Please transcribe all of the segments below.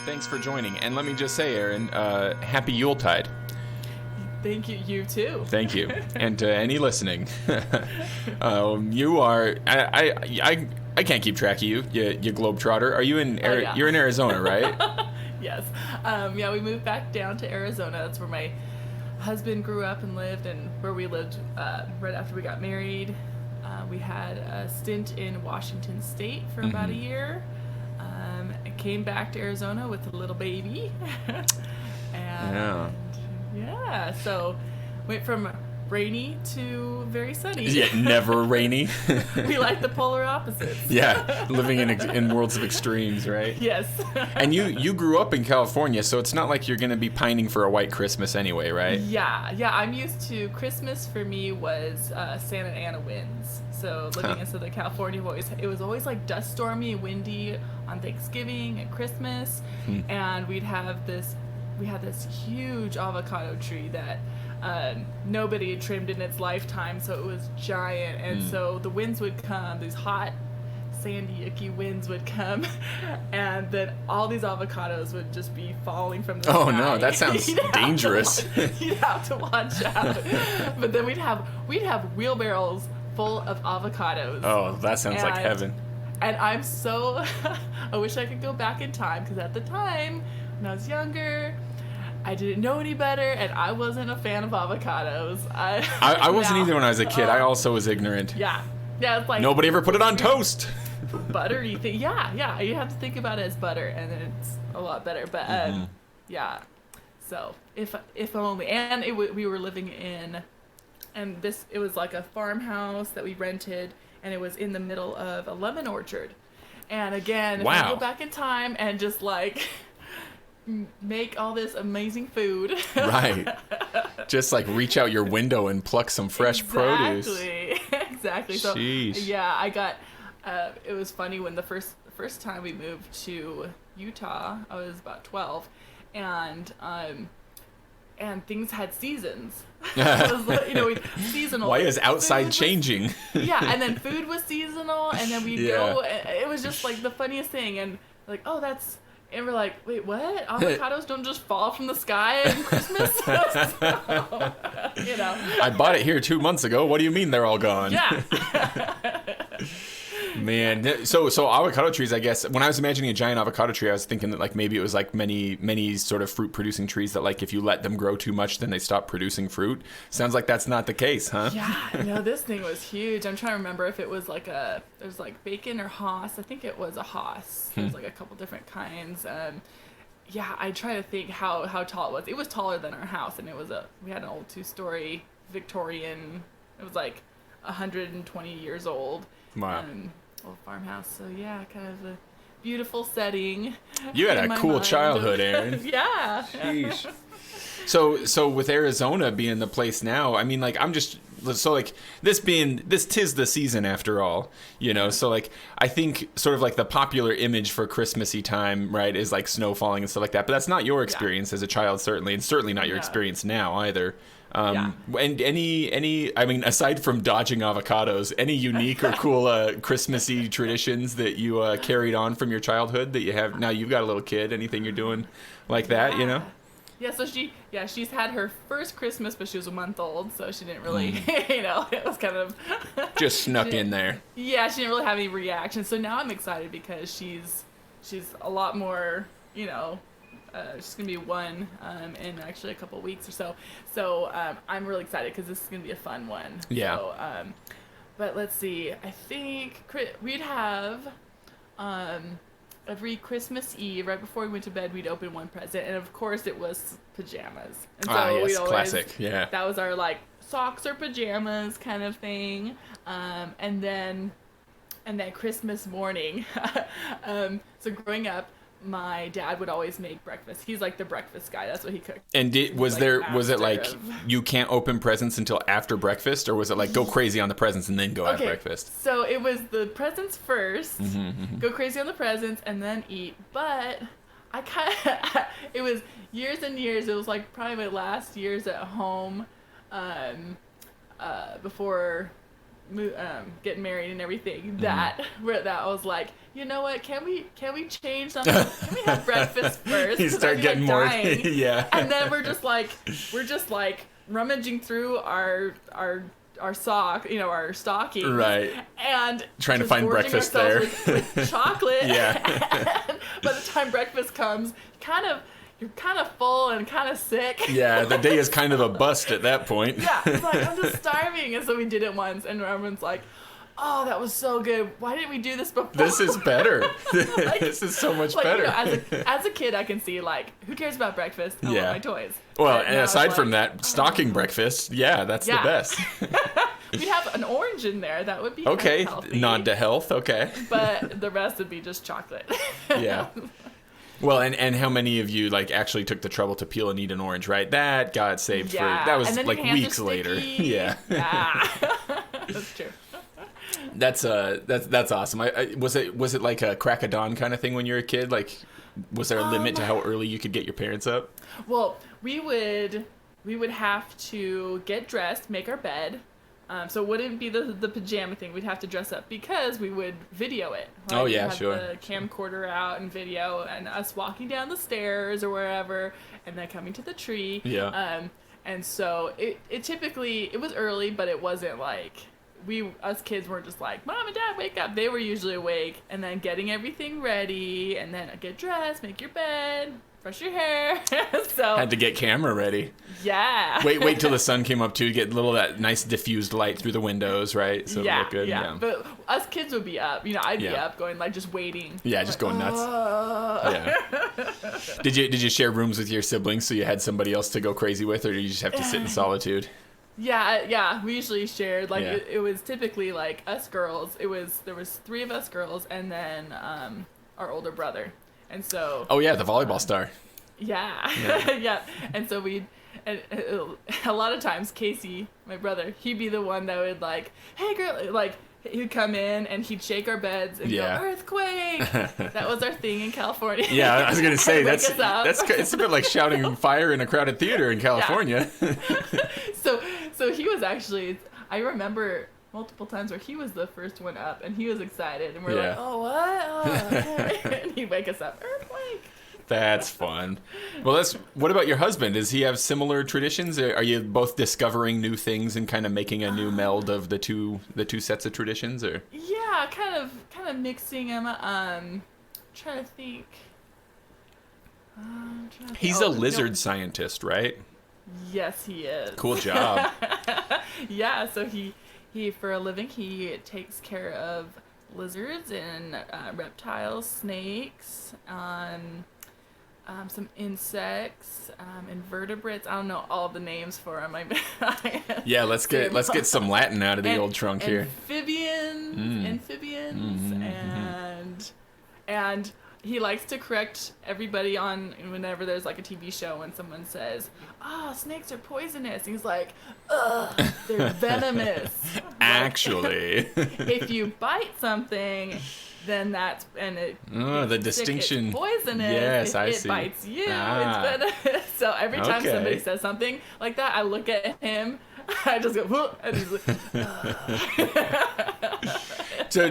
Thanks for joining. And let me just say, Erin, happy Yuletide. Thank you. You too. Thank you. And to any listening, you are. I can't keep track of you globetrotter. Are you in? Yeah. You're in Arizona, right? Yes. Yeah, we moved back down to Arizona. That's where my husband grew up and lived, and where we lived right after we got married. We had a stint in Washington State for about a year. I came back to Arizona with a little baby. And yeah, so went from rainy to very sunny. Yeah, never rainy. We like the polar opposites. Yeah, living in worlds of extremes, right? Yes. And you grew up in California, so it's not like you're going to be pining for a white Christmas anyway, right? Yeah. I'm used to Christmas. For me was Santa Ana winds. So living in Southern California, it was always like dust stormy, windy on Thanksgiving and Christmas, and we had this huge avocado tree that nobody had trimmed in its lifetime, so it was giant. And so the winds would come, these hot, sandy, icky winds would come, and then all these avocados would just be falling from the sky. Oh no, that sounds dangerous. You'd have to watch out. But then we'd have wheelbarrows full of avocados. Oh, that sounds like heaven. And I'm so, I wish I could go back in time, because at the time, when I was younger, I didn't know any better, and I wasn't a fan of avocados. I wasn't either when I was a kid. I also was ignorant. Yeah, it's like... Nobody ever put it on toast. Buttery thing. Yeah, you have to think about it as butter, and then it's a lot better. But, yeah, so, if only. And we were living in, and it was like a farmhouse that we rented, and it was in the middle of a lemon orchard. And again, if I go back in time and just like... make all this amazing food. Right. Just like reach out your window and pluck some fresh produce. Exactly. So sheesh. Yeah, I got it was funny when the first time we moved to Utah, I was about 12, and things had seasons. It was, seasonal. Why is outside changing? Yeah, and then food was seasonal, and then we'd go. It was just like the funniest thing, and like, oh, that's. And we're like, wait, what? Avocados don't just fall from the sky at Christmas? I bought it here 2 months ago. What do you mean they're all gone? Yeah. Man, so avocado trees, I guess, when I was imagining a giant avocado tree, I was thinking that like maybe it was like many sort of fruit producing trees that like if you let them grow too much, then they stop producing fruit. Sounds like that's not the case, huh? Yeah, no, this thing was huge. I'm trying to remember if it was like it was like bacon or Haas. I think it was a Haas. There's like a couple different kinds. Yeah, I try to think how tall it was. It was taller than our house, and we had an old 2-story Victorian. It was like 120 years old. Wow. Old farmhouse. So yeah, kind of a beautiful setting. You had a cool childhood, Erin. Yeah. Sheesh. So with Arizona being the place now, I mean, like, this 'tis the season after all, so like, I think sort of like the popular image for Christmassy time, right, is like snow falling and stuff like that, but that's not your experience as a child, certainly, and certainly not your experience now either. And I mean, aside from dodging avocados, any unique or cool Christmassy traditions that you carried on from your childhood that you have now? You've got a little kid. Anything you're doing like that? Yeah. So she's had her first Christmas, but she was a month old, so she didn't really, it was kind of just snuck in there. Yeah, she didn't really have any reaction. So now I'm excited because she's a lot more, she's gonna be one in actually a couple weeks or so. So I'm really excited because this is gonna be a fun one. Yeah. So, but let's see. I think we'd have every Christmas Eve, right before we went to bed, we'd open one present, and of course it was pajamas. And so yes, classic. Yeah. That was our like socks or pajamas kind of thing. And then Christmas morning. So growing up, my dad would always make breakfast. He's like the breakfast guy. That's what he cooked. And was it like you can't open presents until after breakfast, or was it like go crazy on the presents and then go have breakfast? So it was the presents first, go crazy on the presents, and then eat. But I kind of, it was years and years. It was like probably my last years at home, before getting married and everything, that I was like, you know what? Can we change something? Can we have breakfast first? You start getting more, yeah. And then we're just like rummaging through our stockings, right? And trying to find breakfast there with chocolate. Yeah. And by the time breakfast comes, you're kind of full and kind of sick. Yeah, the day is kind of a bust at that point. Yeah, it's like, I'm just starving. And so we did it once, and everyone's like, oh, that was so good. Why didn't we do this before? This is better. This is so much better. As a kid, I can see, who cares about breakfast? I want my toys. Well, and aside from that, stocking breakfast, that's the best. We'd have an orange in there. That would be okay. Healthy. Nod to health. Okay. But the rest would be just chocolate. Yeah. Well, and how many of you actually took the trouble to peel and eat an orange, right? That got saved for that was weeks later. Yeah. That's true. That's awesome. Was it like a crack of dawn kind of thing when you were a kid? Was there a limit to how early you could get your parents up? Well, we would have to get dressed, make our bed. So it wouldn't be the pajama thing. We'd have to dress up because we would video it. Oh, yeah, we'd have sure. the camcorder out and video, and us walking down the stairs or wherever, and then coming to the tree. Yeah. And so it typically, it was early, but it wasn't us kids weren't just like, Mom and Dad, wake up. They were usually awake, and then getting everything ready, and then get dressed, make your bed, brush your hair. So had to get camera ready. Yeah. Wait till the sun came up too, get that nice diffused light through the windows, right? So yeah, look good. Yeah. But us kids would be up. I'd be up going just waiting. Yeah, just going nuts. Yeah. Did you share rooms with your siblings so you had somebody else to go crazy with, or did you just have to sit in solitude? Yeah, we usually shared. It was typically us girls. There was 3 of us girls, and then our older brother. And so. Oh yeah, the volleyball star. Yeah. Yeah. And so a lot of times Casey, my brother, he'd be the one that would hey girl, he'd come in and he'd shake our beds and go, earthquake. That was our thing in California. Yeah, I was gonna say it's a bit like shouting fire in a crowded theater in California. Yeah. So he was actually, I remember multiple times where he was the first one up and he was excited and we're like, oh what? Oh, okay. And he'd wake us up, earthquake. That's fun. Well, what about your husband? Does he have similar traditions? Are you both discovering new things and kind of making a new meld of the two sets of traditions, or? Yeah, kind of mixing them. Trying to think. He's a lizard scientist, right? Yes, he is. Cool job. Yeah, so he for a living he takes care of lizards and reptiles, snakes, some insects, invertebrates. I don't know all the names for them. Yeah, let's get some Latin out of the old trunk here. Amphibians, and he likes to correct everybody on whenever there's a TV show when someone says, snakes are poisonous. He's like, ugh, they're venomous. Actually. If you bite something, then the distinction. It's poisonous. Yes, I see. It bites you. It's venomous. So every time somebody says something like that, I look at him. I just go, whoop, and he's like, So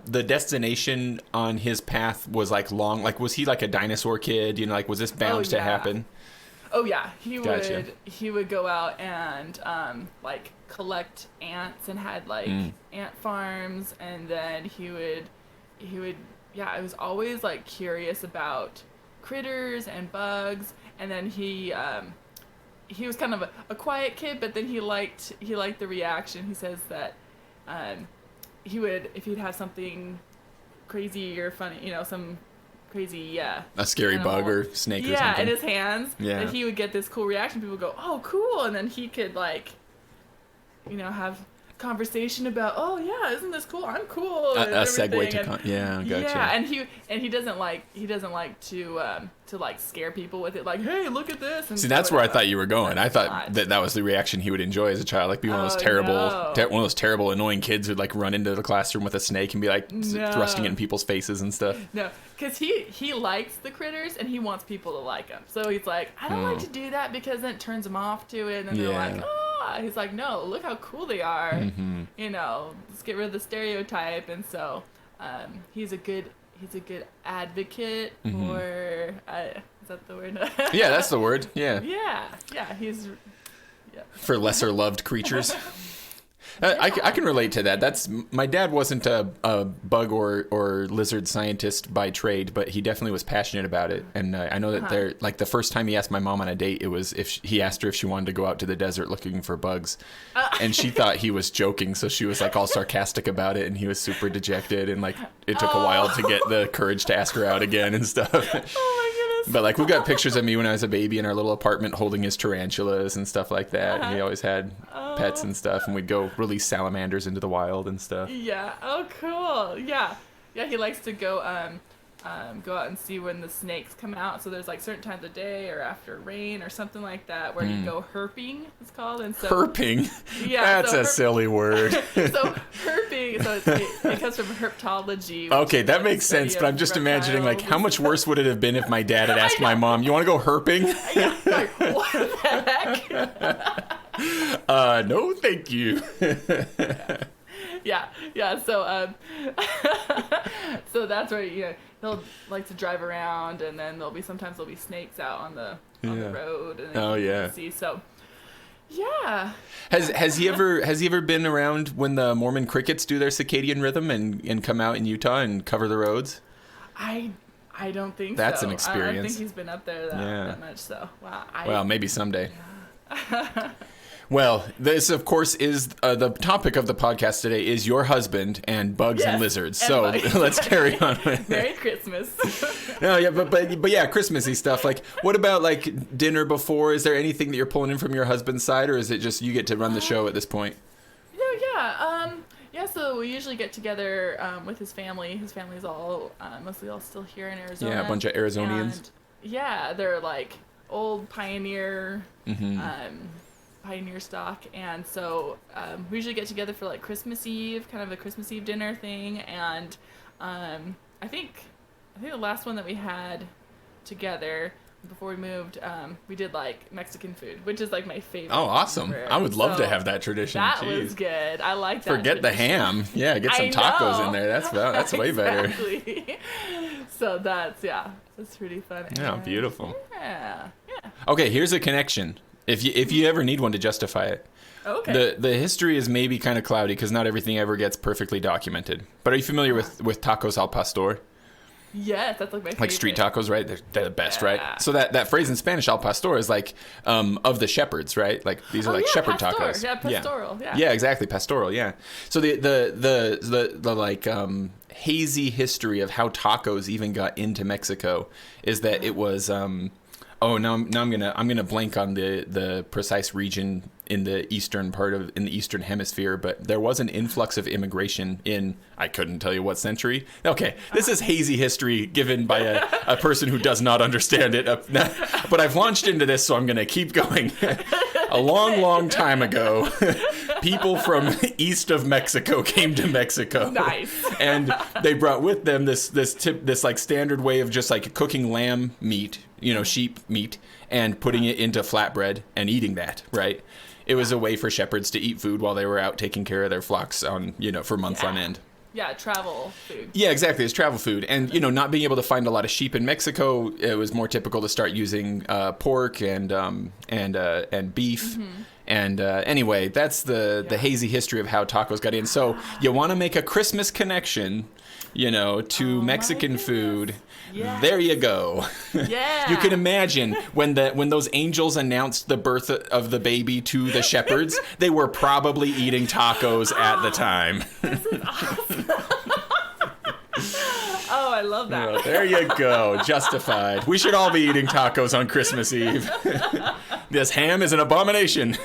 the destination on his path was long? Was he a dinosaur kid? Was this bound to happen? Oh yeah, he would go out and collect ants and had ant farms, and then he would I was always curious about critters and bugs, and then he was kind of a quiet kid, but then he liked the reaction. He says that he would, if he'd have something crazy or funny, some crazy a scary animal, bug or snake or something in his hands, that he would get this cool reaction. People would go, oh cool, and then he could have conversation about, oh yeah, isn't this cool? I'm cool. A segue to gotcha. Yeah, and he doesn't like to scare people with it, hey, look at this. And see, that's where I thought you were going. I thought that was the reaction he would enjoy as a child, be one of those terrible, annoying kids who'd run into the classroom with a snake and be thrusting it in people's faces and stuff. No, because he likes the critters and he wants people to like them. So he's like, I don't like to do that because then it turns them off to it, and then they're like, oh. He's like, no, look how cool they are. Mm-hmm. You know, let's get rid of the stereotype. And so he's a good advocate for, is that the word? Yeah, that's the word. Yeah. Yeah, he's... Yeah. For lesser loved creatures. I can relate to that. My dad wasn't a bug or lizard scientist by trade, but he definitely was passionate about it. And I know that like the first time he asked my mom on a date, it was he asked her if she wanted to go out to the desert looking for bugs, and she thought he was joking, so she was like all sarcastic about it, and he was super dejected, and like it took a while to get the courage to ask her out again and stuff. Oh my goodness. But like we got pictures of me when I was a baby in our little apartment holding his tarantulas and stuff like that. And he always had pets and stuff, and we'd go release salamanders into the wild and stuff. Yeah. Oh, cool. Yeah. Yeah. He likes to go out and see when the snakes come out. So there's like certain times of day or after rain or something like that where you go herping. It's called. And so herping. Yeah. That's a silly word. So herping. So it comes from herpetology. Okay, that makes sense. But I'm just imagining like how much worse would it have been if my dad had asked my mom, "You want to go herping?" Yeah. Like, what the heck? No, thank you. Yeah. So, so that's where he'll like to drive around, and then sometimes there'll be snakes out on the road. And you can see. So, yeah. Has he ever been around when the Mormon crickets do their circadian rhythm and come out in Utah and cover the roads? I don't think that's so. an experience. I don't think he's been up there that much. So wow. Well, maybe someday. Well, this, of course, is the topic of the podcast today is your husband and bugs and lizards. And so bugs. Let's carry on with Merry Christmas. No, yeah, but yeah, Christmassy stuff. Like, what about like dinner before? Is there anything that you're pulling in from your husband's side, or is it just you get to run the show at this point? Yeah, so we usually get together with his family. His family's mostly all still here in Arizona. Yeah, a bunch of Arizonians. And, yeah, they're like old pioneer stock, and so we usually get together for like Christmas Eve, kind of a Christmas Eve dinner thing. And I think the last one that we had together before we moved, we did like Mexican food, which is like my favorite. Oh, awesome! Favorite. I would love to have that tradition. That Jeez. was good. I like that. Forget tradition. the ham. Yeah, get some tacos in there. That's way better. Exactly. So that's pretty fun. Yeah, beautiful. Yeah. Okay, here's a connection. If you ever need one to justify it. Okay. The history is maybe kind of cloudy because not everything ever gets perfectly documented. But are you familiar with tacos al pastor? Yes, that's like my favorite. Like street tacos, right? They're the best, right? So that phrase in Spanish, al pastor, is like of the shepherds, right? Like these are like shepherd tacos. Yeah, pastoral. Yeah. Yeah, exactly, pastoral. Yeah. So the like hazy history of how tacos even got into Mexico is that it was now I'm gonna blank on the precise region in the eastern hemisphere, but there was an influx of immigration in, I couldn't tell you what century. Okay, this is hazy history given by a person who does not understand it. But I've launched into this, so I'm gonna keep going. A long time ago, people from east of Mexico came to Mexico. Nice. And they brought with them this like standard way of just like cooking lamb meat, sheep meat, and putting it into flatbread and eating that, right? It was a way for shepherds to eat food while they were out taking care of their flocks for months on end. Yeah, travel food. Yeah, exactly. It's travel food. And, not being able to find a lot of sheep in Mexico, it was more typical to start using pork and beef. Mm-hmm. And anyway, that's the hazy history of how tacos got in. So you want to make a Christmas connection, to Mexican food. Yes. There you go. Yeah. You can imagine when those angels announced the birth of the baby to the shepherds, they were probably eating tacos at the time. This is awesome. Oh, I love that. Well, there you go. Justified. We should all be eating tacos on Christmas Eve. This ham is an abomination.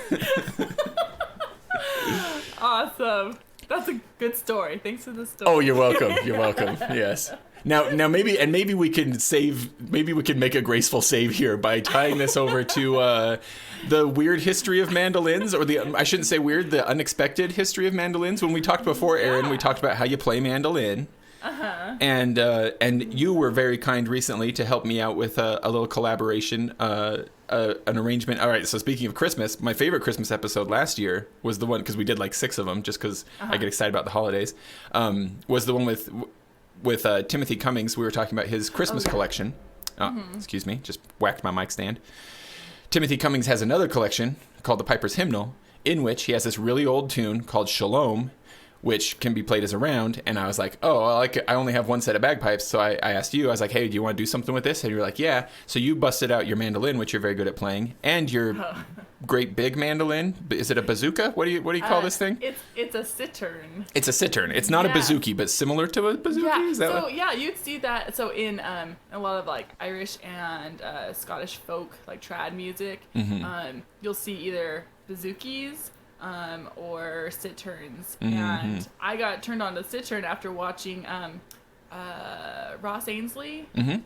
Awesome. That's a good story. Thanks for the story. Oh, you're welcome. You're welcome. Yes. Now maybe we can make a graceful save here by tying this over to the weird history of mandolins, or I shouldn't say weird, the unexpected history of mandolins. When we talked before, Erin, we talked about how you play mandolin. And you were very kind recently to help me out with a little collaboration, an arrangement. All right, so speaking of Christmas, my favorite Christmas episode last year was the one, because we did like 6 of them just because I get excited about the holidays, was the one with Timothy Cummings. We were talking about his Christmas collection. Excuse me, just whacked my mic stand. Timothy Cummings has another collection called the Piper's Hymnal, in which he has this really old tune called Shalom, which can be played as a round. And I was like, I only have one set of bagpipes. So I asked you, I was like, hey, do you want to do something with this? And you were like, yeah. So you busted out your mandolin, which you're very good at playing, and your great big mandolin. Is it a bazooka? What do you call this thing? It's a cittern. It's a cittern. It's not a bazooki, but similar to a bazooki? Yeah. Is that you'd see that. So in a lot of like Irish and Scottish folk, like trad music, you'll see either bazookies, or citterns, and I got turned on to cittern after watching Ross Ainsley. There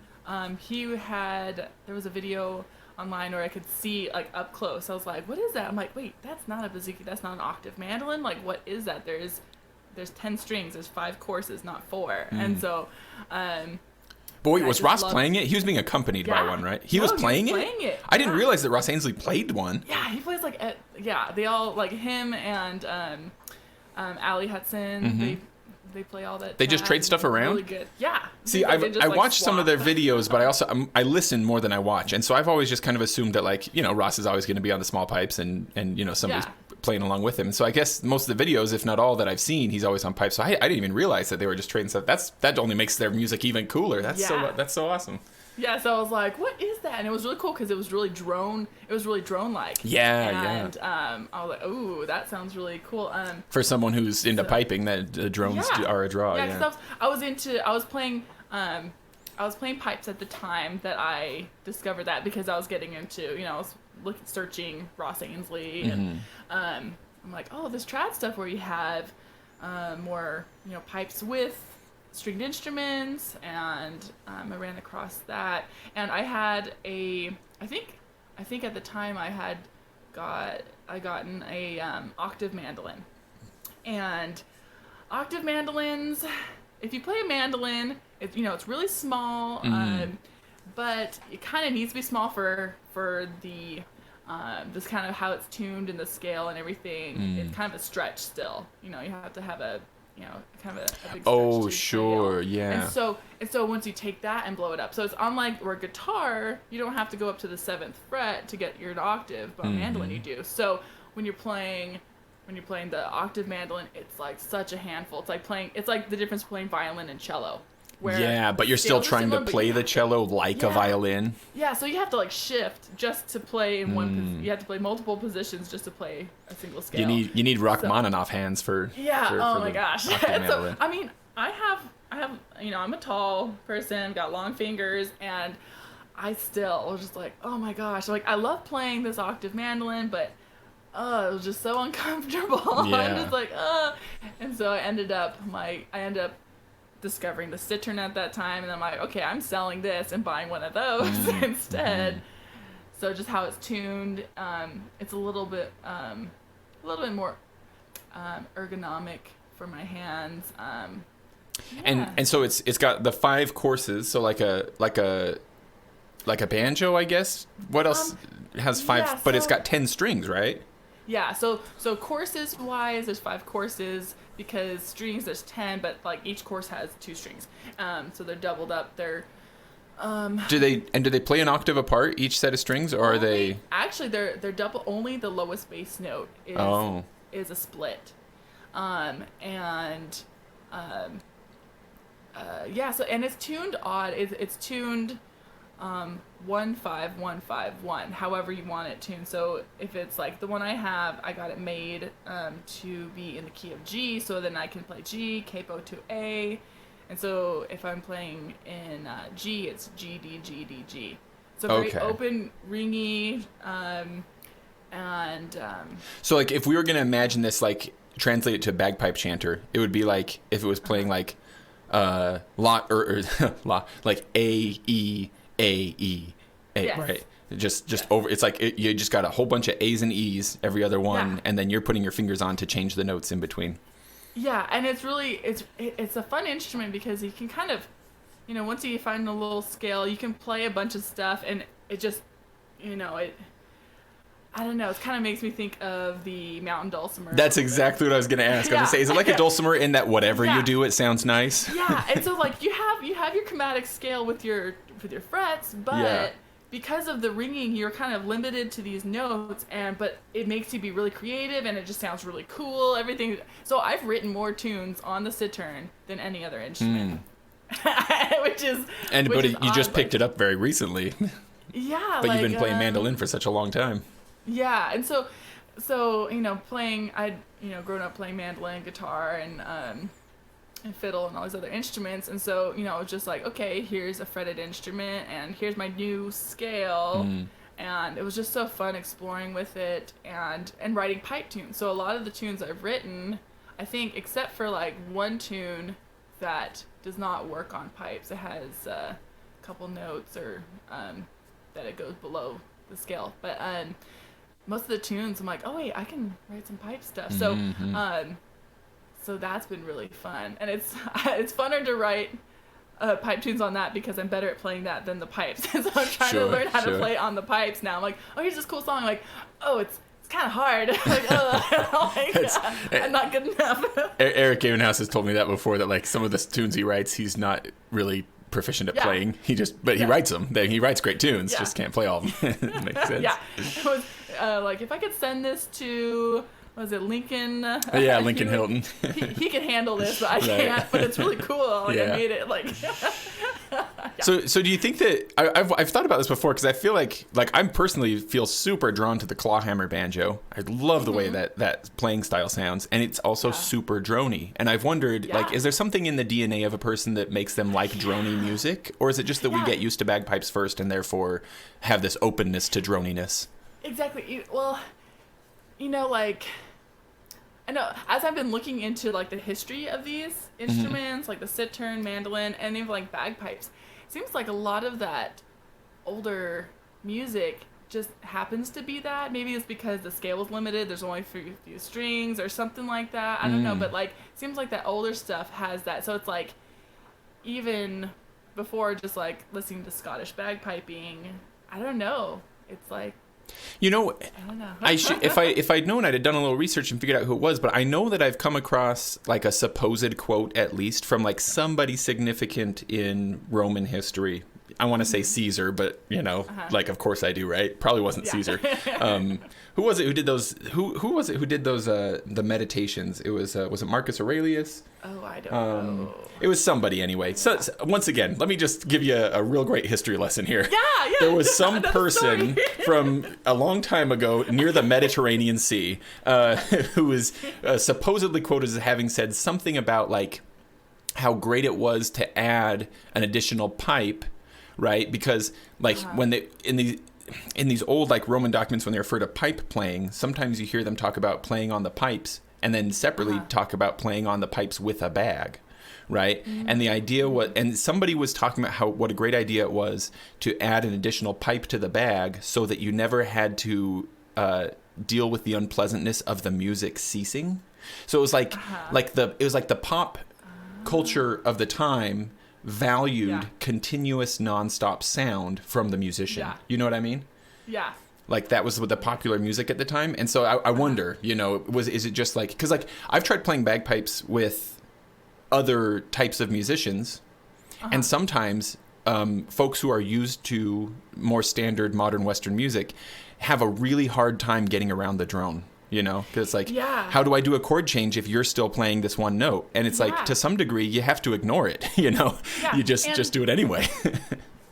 was a video online where I could see like up close. I was like, what is that? I'm like, wait, that's not a bazooki, that's not an octave mandolin, like what is that? There's 10 strings, there's 5 courses, not 4. And so but wait, was Ross playing it? He was being accompanied by one, right? He was playing it? I didn't realize that Ross Ainsley played one. Yeah, he plays like, they all, like him and Allie Hudson, they play all that. They just trade stuff around? Really good. Yeah. See, I watched some of their videos, but I also, I listen more than I watch. And so I've always just kind of assumed that, like, Ross is always going to be on the small pipes and somebody's playing along with him. And so I guess most of the videos, if not all that I've seen, he's always on pipes. So I didn't even realize that they were just trading stuff. That only makes their music even cooler. That's so awesome. Yeah, so I was like, what is that? And it was really cool because it was really drone. It was really drone-like. And I was like, ooh, that sounds really cool. For someone who's into piping, that drones are a draw. Yeah, because I was playing pipes at the time that I discovered that, because I was getting into, I was searching Ross Ainsley, and I'm like, oh, this trad stuff where you have more, pipes with stringed instruments, and I ran across that, and I had I think at the time I gotten a octave mandolin, and octave mandolins, if you play a mandolin, it's really small, but it kind of needs to be small for the this kind of how it's tuned in the scale and everything. It's kind of a stretch still. You have to have a kind of a big stretch sure, yeah. And so once you take that and blow it up, so it's unlike where guitar, you don't have to go up to the 7th fret to get your octave, but mandolin you do. So when you're playing the octave mandolin, it's like such a handful. It's like the difference between violin and cello. But you're still trying to play the cello like a violin. Yeah, so you have to like shift just to play in one. You have to play multiple positions just to play a single scale. You need Rachmaninoff hands for. Yeah. For oh my gosh. So I mean, I have I'm a tall person, got long fingers, and I still was just like, oh my gosh, like I love playing this octave mandolin, but it was just so uncomfortable. Yeah. I'm just like, and so I ended up discovering the cittern at that time, and I'm like, okay, I'm selling this and buying one of those instead. So just how it's tuned, it's a little bit more ergonomic for my hands. And so it's got the 5 courses, so like a banjo, I guess. What else has 5? But it's got 10 strings, right? Yeah. So courses wise, there's 5 courses. Because strings, there's 10, but like each course has 2 strings, so they're doubled up. They're do they play an octave apart, each set of strings, or are they actually they're double? Only the lowest bass note is a split, so and it's tuned odd. It's tuned 1 5 1 5 1, however you want it tuned. So if it's like the one I have, I got it made to be in the key of G, so then I can play G, capo to A, and so if I'm playing in G, it's G D G D G. So very open, ringy, So like if we were gonna imagine this, like translate it to a bagpipe chanter, it would be like if it was playing like la like A E A E A, yes. Right? Just over. It's like you just got a whole bunch of A's and E's every other one, and then you're putting your fingers on to change the notes in between. Yeah, and it's really it's a fun instrument because you can kind of, once you find a little scale, you can play a bunch of stuff, and it just, it. I don't know. It kind of makes me think of the mountain dulcimer. That's exactly what I was going to ask. I was going to say, is it like a dulcimer in that whatever you do, it sounds nice? Yeah, and so like you have your chromatic scale with your frets, but because of the ringing, you're kind of limited to these notes, but it makes you be really creative, and it just sounds really cool. Everything. So I've written more tunes on the cittern than any other instrument, which is. But you odd, just picked it up very recently. Yeah, but you've been playing mandolin for such a long time. Yeah, and so playing, I'd grown up playing mandolin, guitar, and fiddle and all these other instruments, and so it was just like, okay, here's a fretted instrument, and here's my new scale, and it was just so fun exploring with it and writing pipe tunes. So a lot of the tunes I've written, I think, except for like one tune that does not work on pipes, it has a couple notes or that it goes below the scale, but most of the tunes I'm like, oh wait, I can write some pipe stuff. So so that's been really fun, and it's funner to write pipe tunes on that because I'm better at playing that than the pipes. So I'm trying to learn how to play on the pipes now. I'm like, oh, here's this cool song. I'm like, oh, it's kind of hard. I'm not good enough. Eric Gavenhouse has told me that before, that like some of the tunes he writes, he's not really proficient at playing. He writes them. He writes great tunes, just can't play all of them. That makes sense. Yeah. It was, like if I could send this to, was it Lincoln? Lincoln Hilton. He can handle this, but I can't. But it's really cool. Like I made it like. So do you think that I've thought about this before, because I feel like I personally feel super drawn to the clawhammer banjo. I love the way that playing style sounds, and it's also super drony. And I've wondered, like, is there something in the DNA of a person that makes them like drony music, or is it just that we get used to bagpipes first and therefore have this openness to droniness? Exactly. Well, like, I know as I've been looking into like the history of these instruments, like the cittern, mandolin, and even like bagpipes, it seems like a lot of that older music just happens to be that. Maybe it's because the scale was limited, there's only a few strings or something like that. I don't know, but like it seems like that older stuff has that. So it's like even before just like listening to Scottish bagpiping, I don't know. It's like, I don't know. If I'd known, I'd have done a little research and figured out who it was. But I know that I've come across like a supposed quote, at least from like somebody significant in Roman history. I want to say Caesar, but like of course I do, right? Probably wasn't Caesar. Who was it who did those? Who was it who did those? The meditations. It was it Marcus Aurelius? Oh, I don't know. It was somebody anyway. So once again, let me just give you a real great history lesson here. Yeah. There was some person from a long time ago near the Mediterranean Sea who was supposedly quoted as having said something about like how great it was to add an additional pipe, right? Because like when they in these old like Roman documents, when they refer to pipe playing, sometimes you hear them talk about playing on the pipes, and then separately talk about playing on the pipes with a bag, right? And the idea was, and somebody was talking about what a great idea it was to add an additional pipe to the bag so that you never had to deal with the unpleasantness of the music ceasing. So it was like the pop culture of the time valued continuous nonstop sound from the musician. You know what I mean? Yeah. Like that was the popular music at the time. And so I wonder, is it just like, because like I've tried playing bagpipes with other types of musicians, and sometimes folks who are used to more standard modern Western music have a really hard time getting around the drone. Because it's like, how do I do a chord change if you're still playing this one note? And it's like, to some degree, you have to ignore it, You just do it anyway.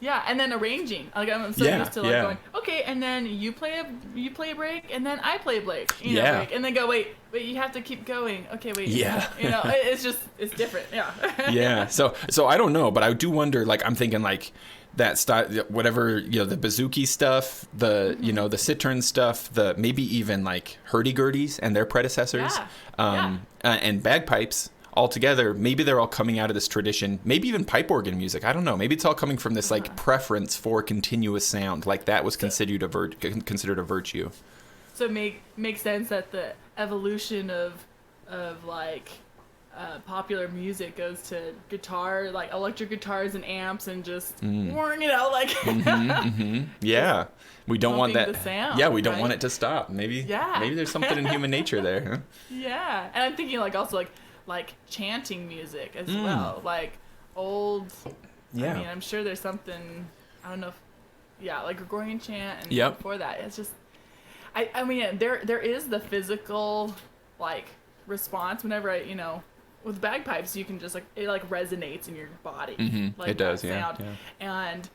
Yeah, and then arranging. Like I'm so used to like going, okay, and then you play a break, and then I play a break, break, and then go, wait, you have to keep going. Okay, wait. It's different. Yeah. Yeah. So I don't know, but I do wonder. Like I'm thinking like that style, whatever the bouzouki stuff, the the cittern stuff, the maybe even like hurdy-gurdies and their predecessors, and bagpipes. Altogether, maybe they're all coming out of this tradition, maybe even pipe organ music. I don't know. Maybe it's all coming from this like preference for continuous sound, like that was considered a virtue. So it makes sense that the evolution of like popular music goes to guitar, like electric guitars and amps, and just like Yeah, we don't want that. The sound, yeah, we don't right? want it to stop. Maybe there's something in human nature there. Huh? Yeah, and I'm thinking like also like chanting music as well, like old. Yeah, I mean, I'm sure there's something. I don't know if like Gregorian chant and before that. It's just, I mean, there is the physical like response whenever with bagpipes you can just like it like resonates in your body. Like it does, sound. yeah. And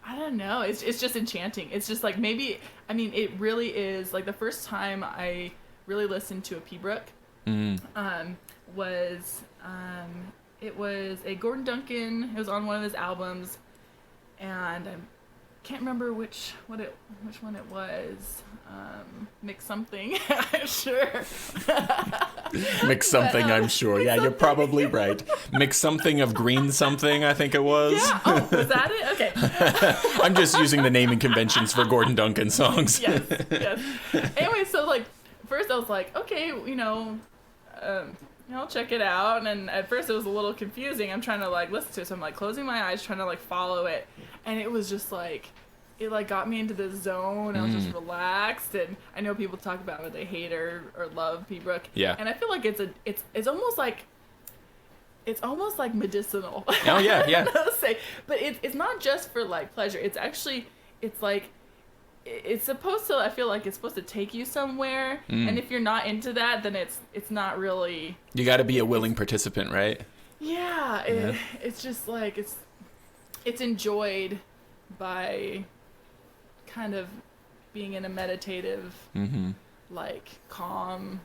I don't know, it's just enchanting. It's just like maybe, I mean, it really is like the first time I really listened to a Pibrook was it was a Gordon Duncan. It was on one of his albums, and I can't remember which one it was. Mix something, I'm sure. Mix something, I'm sure. Yeah, you're probably right. Mix something of green something, I think it was. Yeah. Oh, was that it? Okay. I'm just using the naming conventions for Gordon Duncan songs. Yes. Anyway, so like first I was like, okay, I'll check it out. And at first it was a little confusing. I'm trying to like listen to it, so I'm like closing my eyes, trying to like follow it, and it was just like. It like got me into the zone. I was just relaxed, and I know people talk about whether they hate or love Pibrook. Yeah. And I feel like it's almost like medicinal. Oh yeah. I don't know to say, but it's not just for like pleasure. It's actually it's supposed to. I feel like it's supposed to take you somewhere, and if you're not into that, then it's not really. You got to be a willing participant, right? Yeah. It's just like it's enjoyed by. Kind of being in a meditative, like calm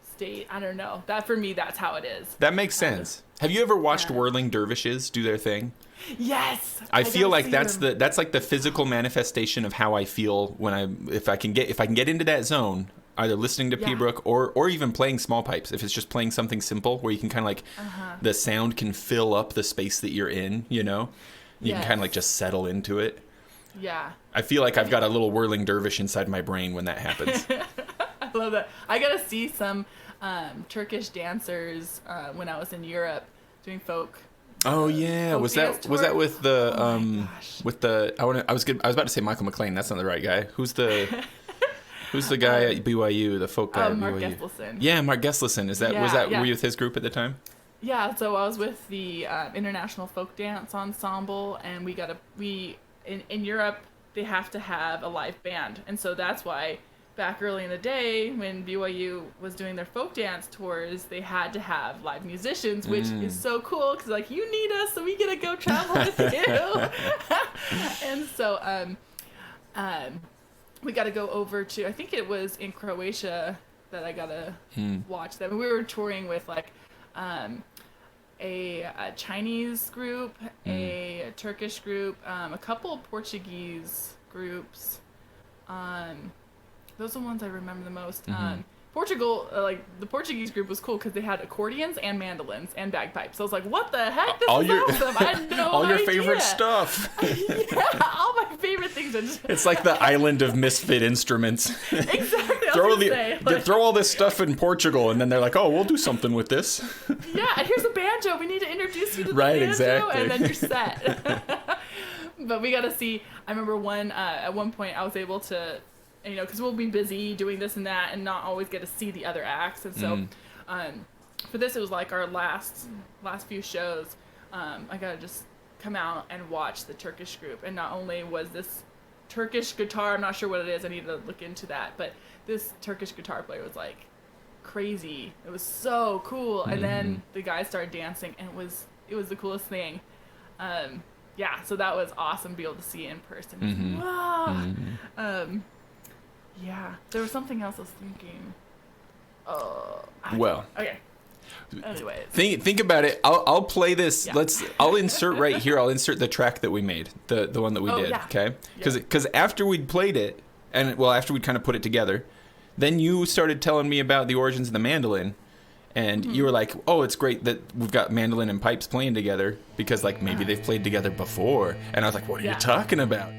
state. I don't know. That for me, that's how it is. That makes sense. Have you ever watched whirling dervishes do their thing? Yes. I feel like that's like the physical manifestation of how I feel if I can get into that zone, either listening to Pibrook or even playing small pipes. If it's just playing something simple where you can kind of like the sound can fill up the space that you're in, you can kind of like just settle into it. Yeah. I feel like I've got a little whirling dervish inside my brain when that happens. I love that. I got to see some Turkish dancers when I was in Europe doing folk. Oh yeah, was that with the I was about to say Michael McLean. That's not the right guy. Who's the guy at BYU, the folk guy at Mark BYU? Gesselson. Yeah, Mark Gesselson. Were you with his group at the time? Yeah, so I was with the International Folk Dance Ensemble, and in Europe, they have to have a live band. And so that's why back early in the day when BYU was doing their folk dance tours, they had to have live musicians, which is so cool because like, you need us, so we get to go travel with you. And so we got to go over to, I think it was in Croatia that I got to watch them. We were touring with like a Chinese group, a Turkish group, a couple of Portuguese groups. Those are the ones I remember the most. Portugal, like the Portuguese group was cool because they had accordions and mandolins and bagpipes. So I was like, what the heck? This is awesome. I had no all your idea. favorite stuff. Yeah, all my favorite things. It's like the island of misfit instruments. Exactly. Throw all this stuff in Portugal, and then they're like, oh, we'll do something with this. Yeah, and here's a banjo. We need to introduce you to the banjo. Exactly. And then you're set. But we got to see, I remember at one point I was able to, because we'll be busy doing this and that and not always get to see the other acts. And so for this, it was like our last few shows. I got to just come out and watch the Turkish group. And not only was this Turkish guitar, I'm not sure what it is, I need to look into that, but this Turkish guitar player was like crazy. It was so cool. And then the guys started dancing, and it was the coolest thing. So that was awesome to be able to see in person. Wow. Yeah, there was something else I was thinking. Okay. Anyways, think about it. I'll play this. Yeah. I'll insert right here. I'll insert the track that we made, the one that we did. Yeah. Okay, because after we'd played it, after we'd kind of put it together, then you started telling me about the origins of the mandolin, and you were like, "Oh, it's great that we've got mandolin and pipes playing together because like maybe they've played together before." And I was like, "What are you talking about?"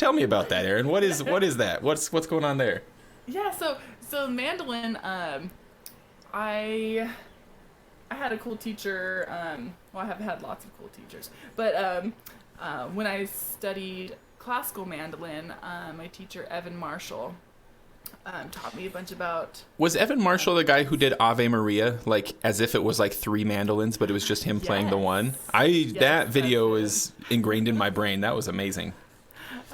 Tell me about that, Erin. What is that? What's going on there? Yeah, so mandolin, I had a cool teacher. Well, I have had lots of cool teachers, but when I studied classical mandolin, my teacher Evan Marshall taught me a bunch about. Was Evan Marshall the guy who did Ave Maria, like as if it was like 3 mandolins, but it was just him playing the one? That video is ingrained in my brain. That was amazing.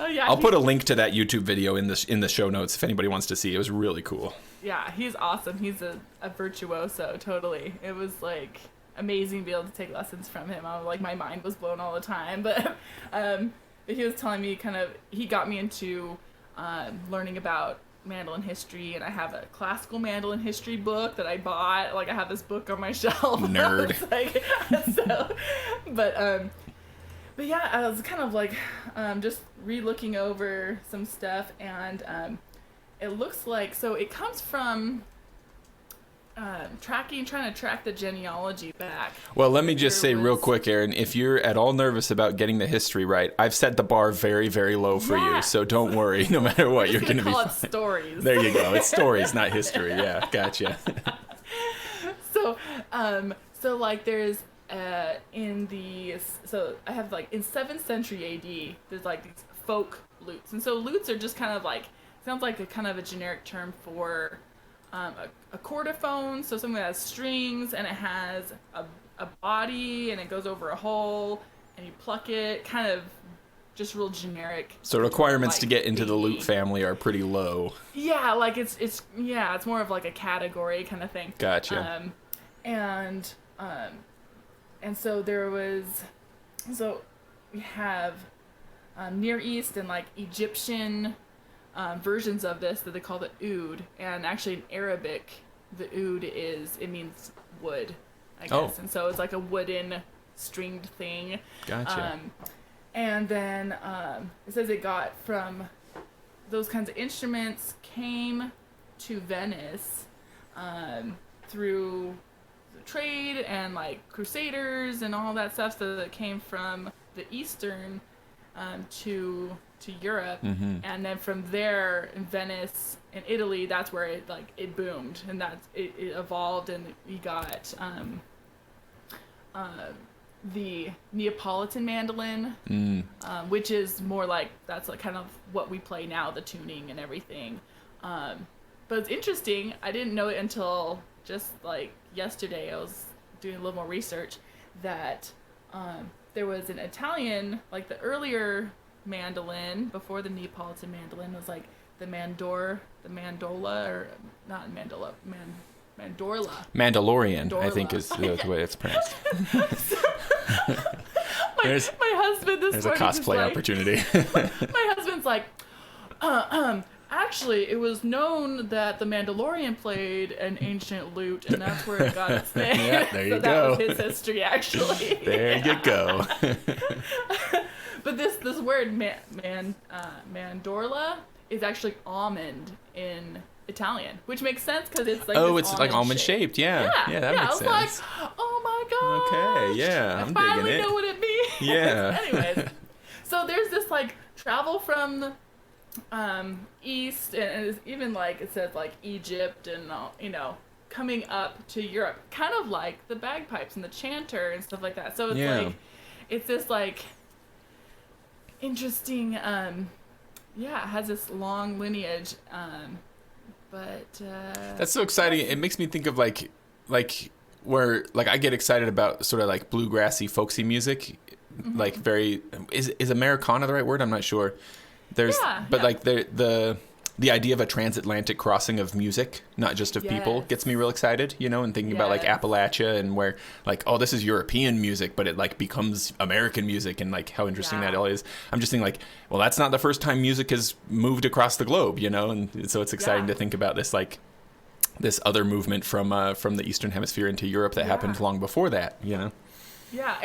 Oh yeah, I'll put a link to that YouTube video in the show notes if anybody wants to see. It was really cool. Yeah, he's awesome. He's a virtuoso, totally. It was like amazing to be able to take lessons from him. I was like, my mind was blown all the time. But he was telling me he got me into learning about mandolin history, and I have a classical mandolin history book that I bought. Like I have this book on my shelf. Nerd. But yeah, I was kind of like just re-looking over some stuff, and it looks like, so it comes from trying to track the genealogy back. Well, let me just say real quick, Erin, if you're at all nervous about getting the history right, I've set the bar very, very low for you, so don't worry. No matter what, you're going to be fine. Call it stories. There you go. It's stories, not history. Yeah, gotcha. So like there's so I have like in 7th century AD, there's like these folk lutes, and so lutes are just kind of like, sounds like a kind of a generic term for a chordophone, so something that has strings and it has a body and it goes over a hole and you pluck it, kind of just real generic. So requirements like to get into the lute family are pretty low. Yeah, like it's more of like a category kind of thing. Gotcha. And so we have Near East and like Egyptian versions of this that they call the oud, and actually in Arabic the oud means wood, I guess. And so it's like a wooden stringed thing. Gotcha. And then it says it got from those kinds of instruments came to Venice through trade and like crusaders and all that stuff, so that came from the eastern to Europe, and then from there in Venice in Italy, that's where it boomed, and it evolved, and you got the Neapolitan mandolin, which is more like, that's like kind of what we play now, the tuning and everything. But it's interesting, I didn't know it until just like yesterday. I was doing a little more research that there was an Italian, like the earlier mandolin before the Neapolitan mandolin was like the mandorla, or not mandorla. Mandalorian, I think is the way it's pronounced. my husband this there's a morning cosplay opportunity. my husband's like, Actually, it was known that the Mandalorian played an ancient lute, and that's where it got its name. Yeah, there you so go. That was his history, actually. There you go. But this word mandorla is actually almond in Italian, which makes sense because it's like it's like almond shaped. Yeah, that makes sense. I was like, oh my gosh. Okay, yeah, I'm finally digging it. know what it means. Yeah. Anyways, so there's this like travel from east, and it's even like it says like Egypt and coming up to Europe, kind of like the bagpipes and the chanter and stuff like that. So it's like it's this like interesting it has this long lineage, but that's so exciting. It makes me think of like where like I get excited about sort of like bluegrassy folksy music. Like very is Americana the right word? I'm not sure. Like the idea of a transatlantic crossing of music, not just of people, gets me real excited, and thinking about like Appalachia and where like, oh, this is European music, but it like becomes American music, and like how interesting that all is. I'm just thinking like, well, that's not the first time music has moved across the globe, and so it's exciting to think about this like this other movement from the Eastern Hemisphere into Europe that happened long before that, Yeah,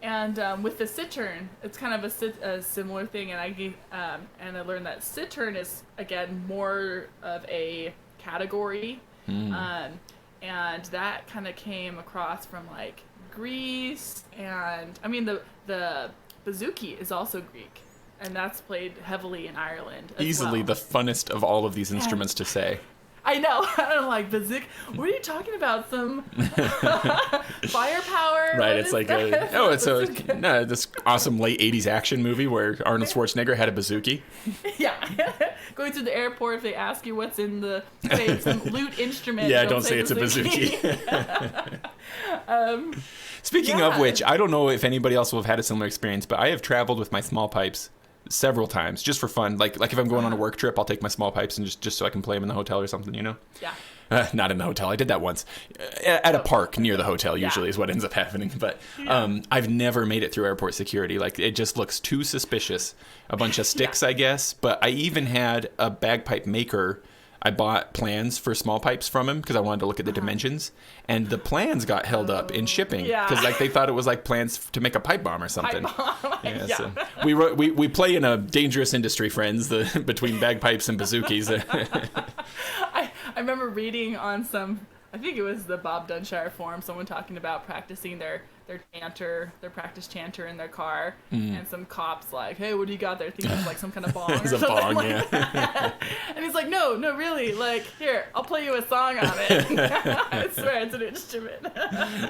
and with the cittern, it's kind of a similar thing, and I learned that cittern is again more of a category, and that kind of came across from like Greece, and I mean the bouzouki is also Greek, and that's played heavily in Ireland. Easily the funnest of all of these instruments to say. I know. I'm like, Bazik, what are you talking about? Some firepower? Right, it's like this awesome late 80s action movie where Arnold Schwarzenegger had a bazooki. Yeah. Going to the airport, if they ask you what's in the, say, some lute instrument. Yeah, don't say it's a bazooki. Speaking of which, I don't know if anybody else will have had a similar experience, but I have traveled with my small pipes several times just for fun. Like if I'm going on a work trip, I'll take my small pipes and just so I can play them in the hotel or something, Yeah. Not in the hotel. I did that once at a park near the hotel. Usually is what ends up happening. But I've never made it through airport security. Like it just looks too suspicious. A bunch of sticks, I guess. But I even had a bagpipe maker. I bought plans for small pipes from him because I wanted to look at the dimensions, and the plans got held up in shipping because like they thought it was like plans to make a pipe bomb or something. So we play in a dangerous industry, friends, between bagpipes and bazookies. I remember reading on some, I think it was the Bob Dunshire forum, someone talking about practicing their practice chanter in their car, and some cops like, hey, what do you got there? Thinking it's like some kind of bong or something like that. And he's like, no, really, like, here, I'll play you a song on it. I swear it's an instrument.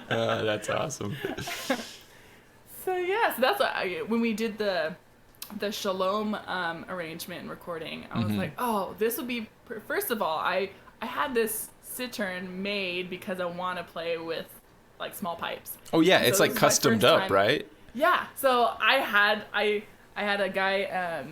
That's awesome. So that's what when we did the Shalom arrangement and recording, I was like, oh, this would be, first of all, I had this cittern made because I want to play with like small pipes. Oh yeah, it's like customed up, right? Yeah. So I had a guy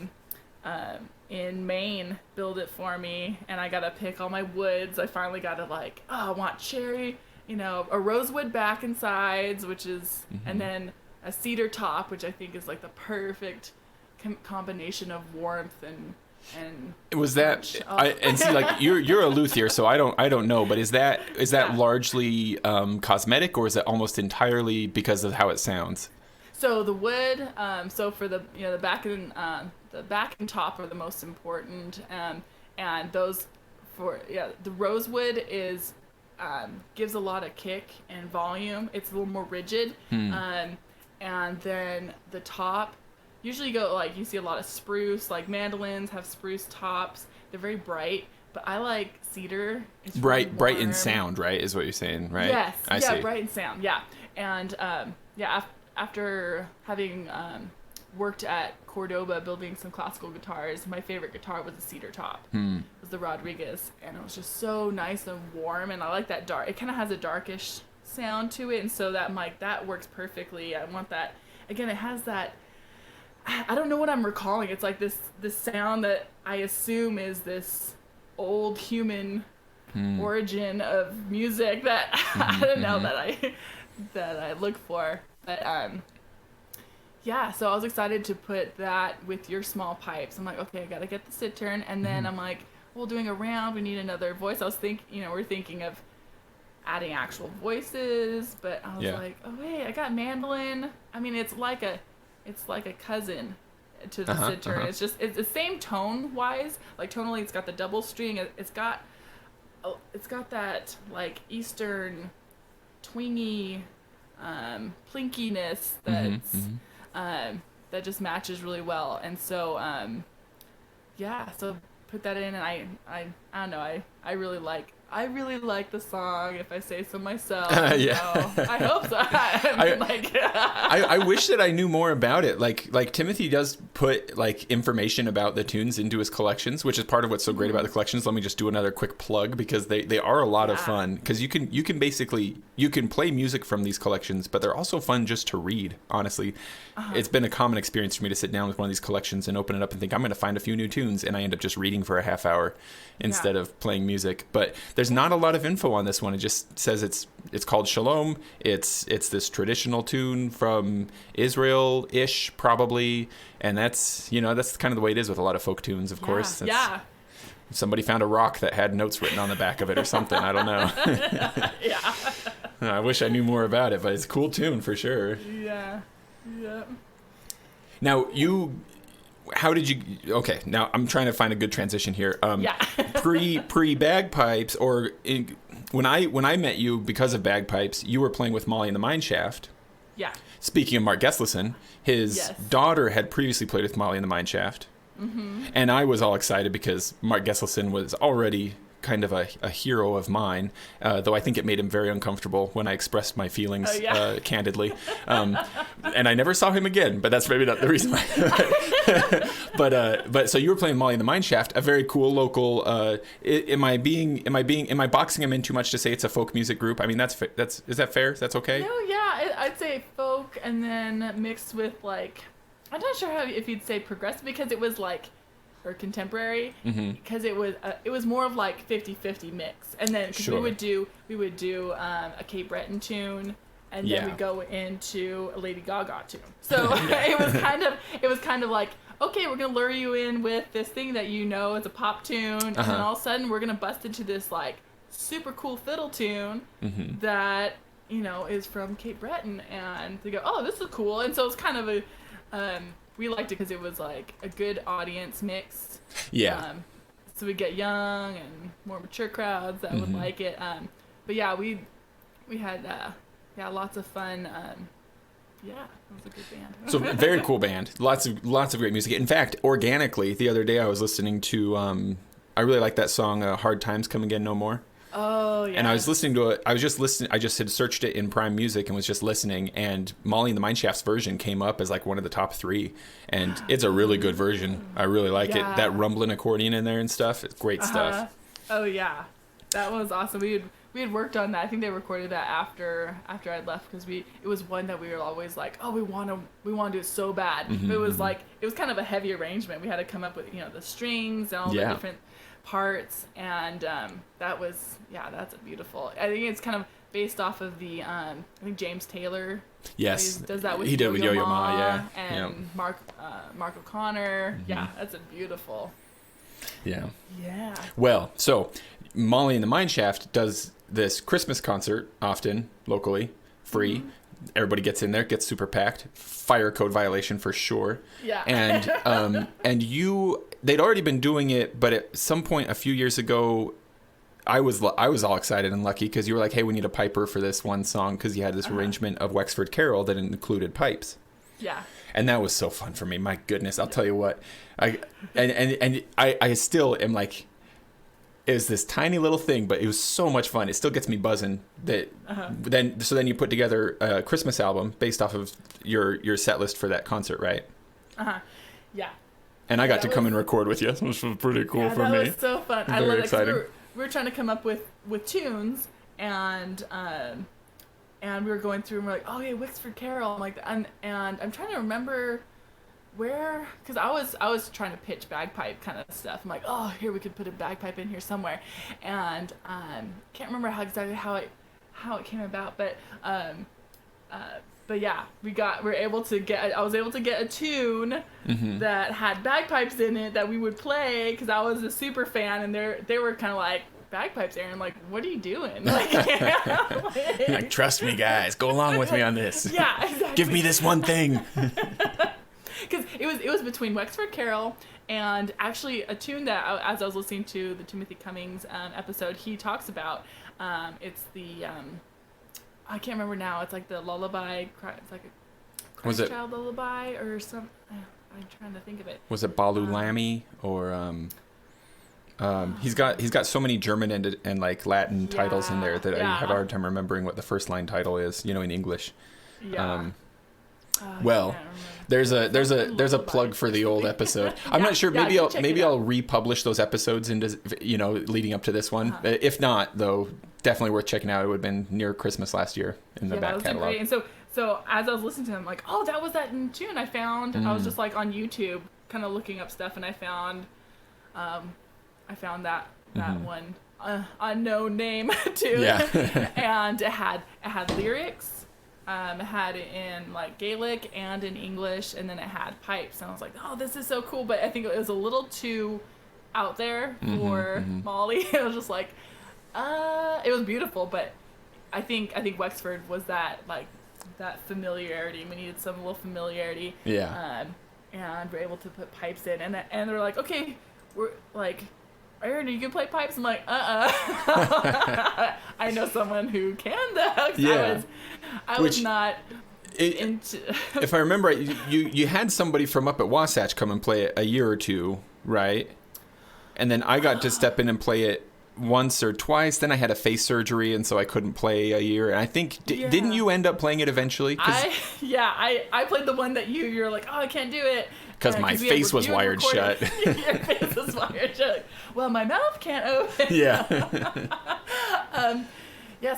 in Maine build it for me, and I got to pick all my woods. I finally got to I want cherry, a rosewood back and sides, which is, and then a cedar top, which I think is like the perfect combination of warmth and was that and see, like you're a luthier, so I don't know, but is that largely cosmetic, or is it almost entirely because of how it sounds? So the wood, so for the the back and top are the most important, and those the rosewood is gives a lot of kick and volume. It's a little more rigid, and then the top. Usually you see a lot of spruce, like mandolins have spruce tops. They're very bright, but I like cedar. It's bright in sound, right? Is what you're saying, right? Yes. I see. Bright in sound. Yeah. And after having worked at Cordoba building some classical guitars, my favorite guitar was a cedar top. It was the Rodriguez, and it was just so nice and warm, and I like that dark. It kind of has a darkish sound to it, and so that works perfectly. I want that. Again, it has that. I don't know what I'm recalling. It's like this sound that I assume is this old human origin of music that I don't know that I look for. But yeah, so I was excited to put that with your small pipes. I'm like, okay, I gotta get the cittern, and then I'm like, well, doing a round, we need another voice. I was we're thinking of adding actual voices, but I was like, oh wait, I got mandolin. I mean, it's like a cousin to the cittern. It's the same tone wise. Like tonally, it's got the double string. It's got that like Eastern twingy plinkiness that's that just matches really well. And so so put that in, and I don't know, I really like the song, if I say so myself. Yeah. So I hope so. I wish that I knew more about it. Like Timothy does put like information about the tunes into his collections, which is part of what's so great about the collections. Let me just do another quick plug, because they are a lot of fun, because you can play music from these collections, but they're also fun just to read. Honestly, it's been a common experience for me to sit down with one of these collections and open it up and think I'm going to find a few new tunes, and I end up just reading for a half hour instead of playing music. But there's not a lot of info on this one. It just says it's called Shalom. It's this traditional tune from Israel-ish, probably, and that's kind of the way it is with a lot of folk tunes, of course. Somebody found a rock that had notes written on the back of it or something. I don't know. Yeah. I wish I knew more about it, but it's a cool tune for sure. Yeah. Yeah. Now how did you? Okay, now I'm trying to find a good transition here. pre bagpipes, or when I met you because of bagpipes, you were playing with Molly in the Mineshaft. Yeah. Speaking of Mark Gesselson, his daughter had previously played with Molly in the Mineshaft, and I was all excited because Mark Gesselson was already kind of a hero of mine, though I think it made him very uncomfortable when I expressed my feelings candidly. And I never saw him again, but that's maybe not the reason why. But so you were playing Molly in the Mineshaft, a very cool local. Am I boxing him in too much to say it's a folk music group? I mean, is that fair? That's okay? No, yeah, I'd say folk, and then mixed with like, I'm not sure if you'd say progressive, because it was like, or contemporary, because it was more of like 50-50 mix, and then we would do a Cape Breton tune, and then we go into a Lady Gaga tune. So it was kind of like, okay, we're gonna lure you in with this thing that it's a pop tune, and then all of a sudden we're gonna bust into this like super cool fiddle tune that is from Cape Breton, and they go, oh, this is cool. And so it's kind of a we liked it because it was like a good audience mix. Yeah. So we get young and more mature crowds that would like it. But yeah, we had lots of fun. It was a good band. So very cool band. Lots of great music. In fact, organically, the other day I was listening to I really like that song "Hard Times Come Again No More." Oh yeah. And I was listening to it. I just had searched it in Prime Music and was just listening. And Molly and the Mineshaft's version came up as like one of the top 3, and it's a really good version. I really like it. That rumbling accordion in there and stuff. It's great stuff. Oh yeah, that was awesome. We had worked on that. I think they recorded that after I'd left, because it was one that we were always like, oh, we want to do it so bad. But it was kind of a heavy arrangement. We had to come up with the strings and all the different parts, and that's a beautiful. I think it's kind of based off of the I think James Taylor. Yes, does that with he did with Yo-Yo Ma, and Mark O'Connor. Yeah, that's a beautiful. Yeah. Yeah. Well, so Molly in the Mineshaft does this Christmas concert often locally, free. Everybody gets in there, gets super packed. Fire code violation for sure. Yeah. And they'd already been doing it, but at some point a few years ago, I was all excited and lucky because you were like, hey, we need a piper for this one song, because you had this arrangement of Wexford Carol that included pipes. Yeah. And that was so fun for me. My goodness, I'll tell you what. I still am like, it was this tiny little thing, but it was so much fun. It still gets me buzzing. That then you put together a Christmas album based off of your set list for that concert, right? Yeah. And I got to come and record with you. It was pretty cool for me. That was so fun. Very I love exciting. it. We were trying to come up with tunes, and we were going through, and we're like, oh yeah, Wexford Carol. I'm like, and I'm trying to remember where, because I was trying to pitch bagpipe kind of stuff. I'm like, oh, here we could put a bagpipe in here somewhere, and can't remember exactly how it came about, but yeah, I was able to get a tune that had bagpipes in it that we would play because I was a super fan, and they were kind of like, bagpipes, Erin, like, what are you doing? Like, trust me, guys, go along with me on this. Yeah, exactly. Give me this one thing. Because it was between Wexford Carol and actually a tune that as I was listening to the Timothy Cummings episode, he talks about. It's the I can't remember now. It's like the lullaby. It's like a Christ child lullaby or some. I'm trying to think of it. Was it Balu Lamy or? He's got so many German and like Latin titles in there that I have a hard time remembering what the first line title is. In English. Yeah. Well, there's a plug for the old episode. I'm not sure. Maybe I'll republish those episodes into leading up to this one. If not, though, definitely worth checking out. It would have been near Christmas last year in the back catalog. Great. And so as I was listening to him, I'm like, oh, that was that tune I found. I was just like on YouTube, kind of looking up stuff, and I found that one unknown name too. Yeah. And it had lyrics. It had it in like Gaelic and in English, and then it had pipes. And I was like, oh, this is so cool. But I think it was a little too out there for Molly. It was just like, it was beautiful, but I think Wexford was that familiarity. We needed some little familiarity. Yeah. And we're able to put pipes in, and they're like, okay, we're like, Erin, you can play pipes? I'm like, I know someone who can though. Yeah. I was not into. If I remember right, you had somebody from up at Wasatch come and play it a year or two, right? And then I got to step in and play it once or twice. Then I had a face surgery, and so I couldn't play a year. And I think didn't you end up playing it eventually? I played the one that you're like, oh, I can't do it. Because my face was wired shut. Your face was wired shut. Well, my mouth can't open. Yeah.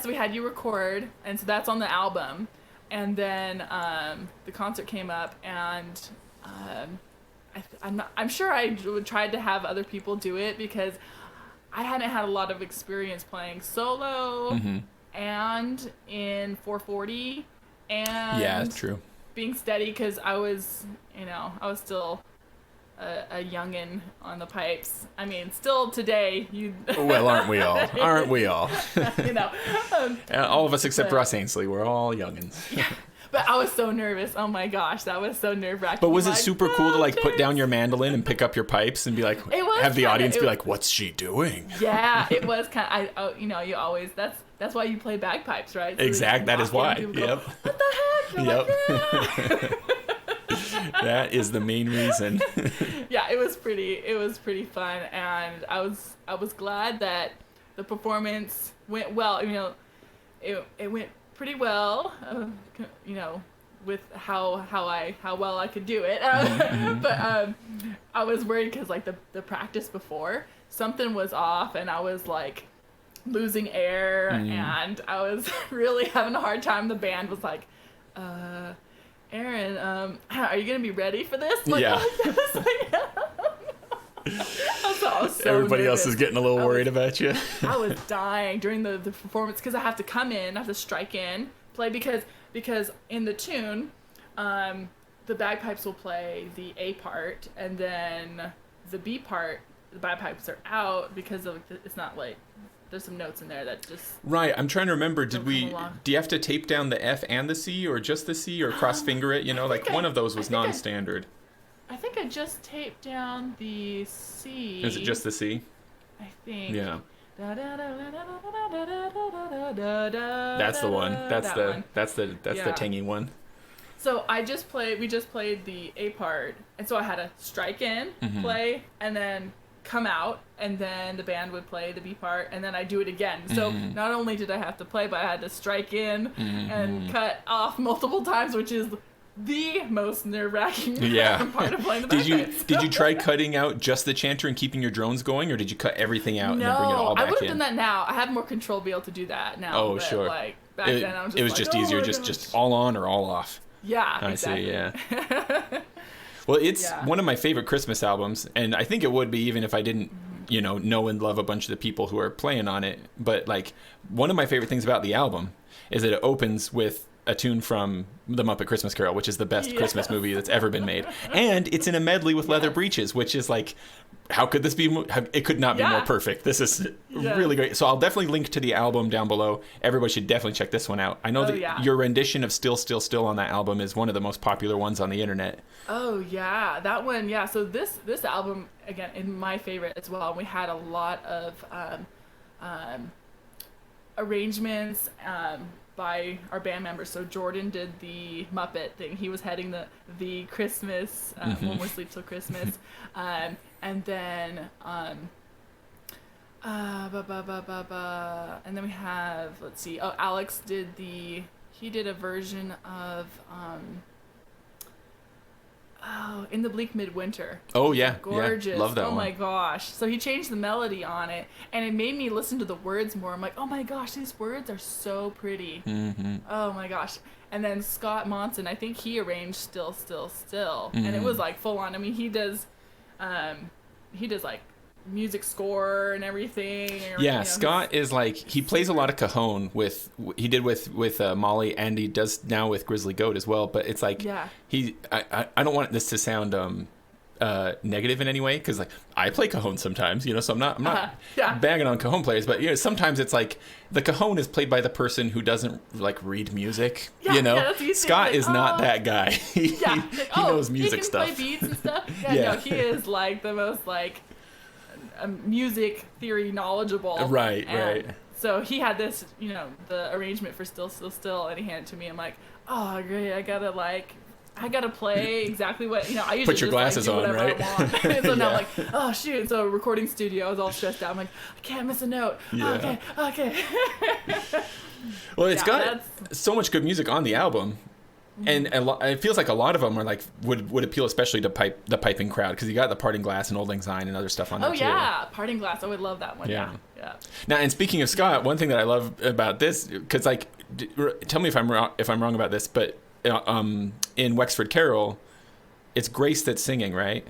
So we had you record, and so that's on the album. And then the concert came up, and I'm sure I tried to have other people do it because I hadn't had a lot of experience playing solo and in 440 and yeah, that's true. Being steady because I was still a youngin on the pipes. I mean, still today, well, aren't we all? Aren't we all? All of us except Russ Ainsley, we're all youngins. Yeah. But I was so nervous. Oh my gosh, that was so nerve-wracking. But was it super cool to put down your mandolin and pick up your pipes and be like, have the audience be like, what's she doing? Yeah, it was kind of, you always, that's why you play bagpipes, right? So exactly, that is why. Yep. Go, what the heck? Yep. Like, that is the main reason. Yeah, it was pretty fun, and I was glad that the performance went well. It went pretty well, with how well I could do it. But I was worried because the practice before, something was off, and I was like losing air, and I was really having a hard time. The band was like, Erin, are you gonna be ready for this? Like, yeah. I was so Everybody nervous. else is getting a little worried about you. I was dying during the performance because I have to come in, I have to strike in, play because in the tune, the bagpipes will play the A part, and then the B part, the bagpipes are out because of it's not like there's some notes in there that just right. I'm trying to remember. Do you have to tape down the F and the C, or just the C, or cross finger it? One of those was non-standard. I think I just taped down the C. Is it just the C? I think. Yeah. That's the one. That's the tangy one. So we just played the A part, and so I had to strike in, play, and then come out, and then the band would play the B part, and then I do it again. So not only did I have to play, but I had to strike in and cut off multiple times, which is the most nerve-wracking part of playing the bagpipes. Did you try cutting out just the chanter and keeping your drones going, or did you cut everything out and then bring it all back in? I would have done that now. I have more control to be able to do that now. Oh, sure. Back then I was just it was just easier, just all on or all off. Yeah, exactly. I see, yeah. Well, it's one of my favorite Christmas albums, and I think it would be even if I didn't, know and love a bunch of the people who are playing on it. But one of my favorite things about the album is that it opens with a tune from The Muppet Christmas Carol, which is the best Christmas movie that's ever been made. And it's in a medley with Leather Breeches, which is like, how could this be? It could not be more perfect. This is really great. So I'll definitely link to the album down below. Everybody should definitely check this one out. I know that your rendition of Still, Still, Still on that album is one of the most popular ones on the internet. Oh, yeah. That one, yeah. So this album, again, is my favorite as well. We had a lot of arrangements by our band members. So Jordan did the Muppet thing. He was heading the Christmas, When We Sleep Till Christmas. And then and then we have, let's see, Alex did he did a version of In the Bleak Midwinter. Oh yeah, gorgeous. Yeah, love that one. Oh my gosh. So he changed the melody on it, and it made me listen to the words more. I'm like, oh my gosh, these words are so pretty. Oh my gosh. And then Scott Monson, I think he arranged Still, Still, Still, and it was like full on. I mean, he does like music score and everything. Yeah, Scott is like, he plays a lot of cajon with Molly, and he does now with Grizzly Goat as well. But it's like, I don't want this to sound negative in any way, because like I play cajon sometimes, so I'm not bagging on cajon players, but sometimes it's like the cajon is played by the person who doesn't like read music. Scott is not that guy. he knows music stuff. He can play beats and stuff. No, he is like the most like music theory knowledgeable. Right. So he had this, the arrangement for Still, Still, Still, and he handed it to me. I'm like, oh great, I gotta play exactly what, I usually put your glasses do on, right? I want. So now I'm like, oh shoot. So recording studio, I was all stressed out. I'm like, I can't miss a note. Okay. Well, it's got so much good music on the album. And it feels like a lot of them are like would appeal especially to the piping crowd, because you got the Parting Glass and Old Lang Syne and other stuff on there too. Oh yeah, Parting Glass. I would love that one. Yeah. Now, and speaking of Scott, one thing that I love about this, because like, tell me if I'm wrong about this, but in Wexford Carol, it's Grace that's singing, right?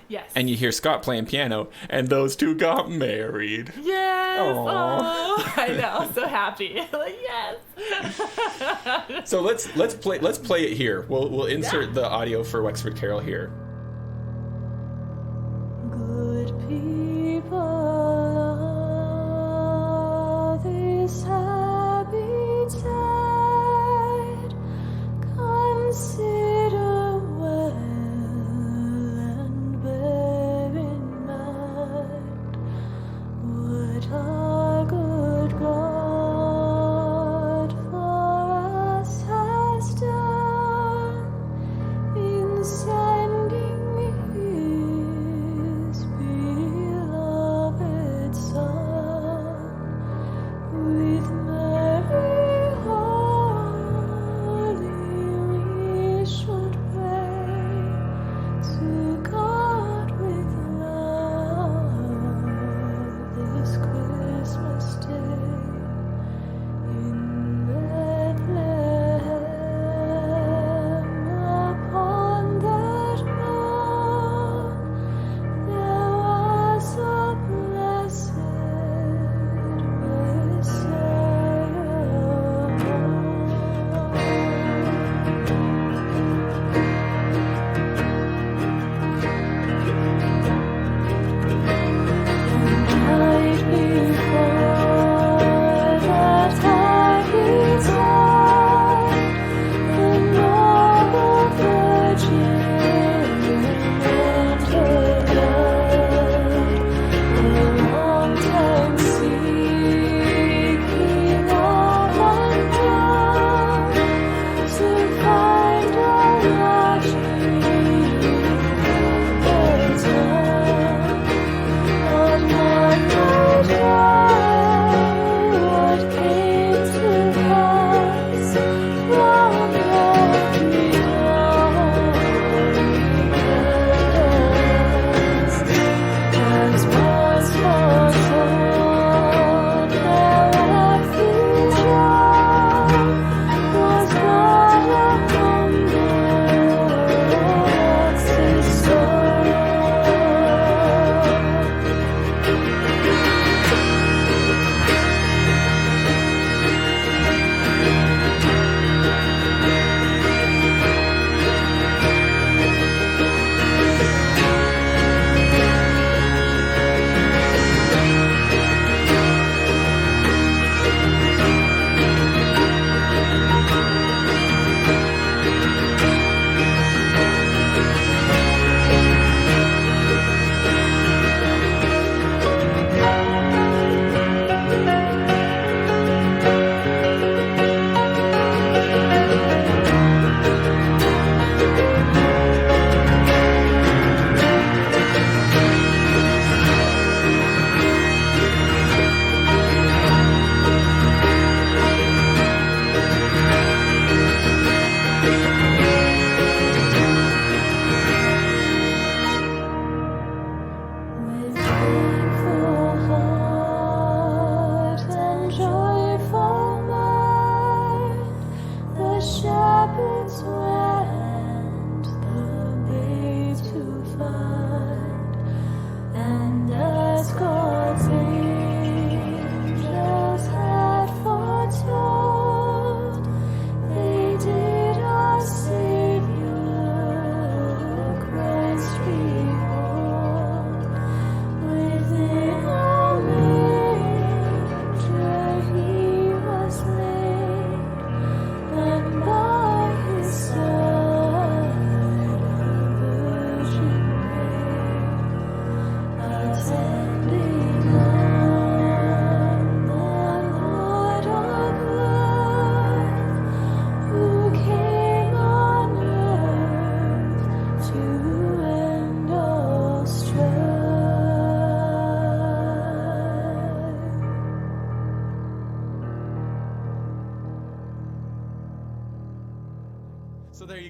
Yes. And you hear Scott playing piano, and those two got married. Yes. Oh, I know. So happy. Like, yes. So let's play it here. We'll insert the audio for Wexford Carol here. Good people of this happy tide, consider well and bear in mind what our good God for us has done in sending His beloved Son with Mary holy wish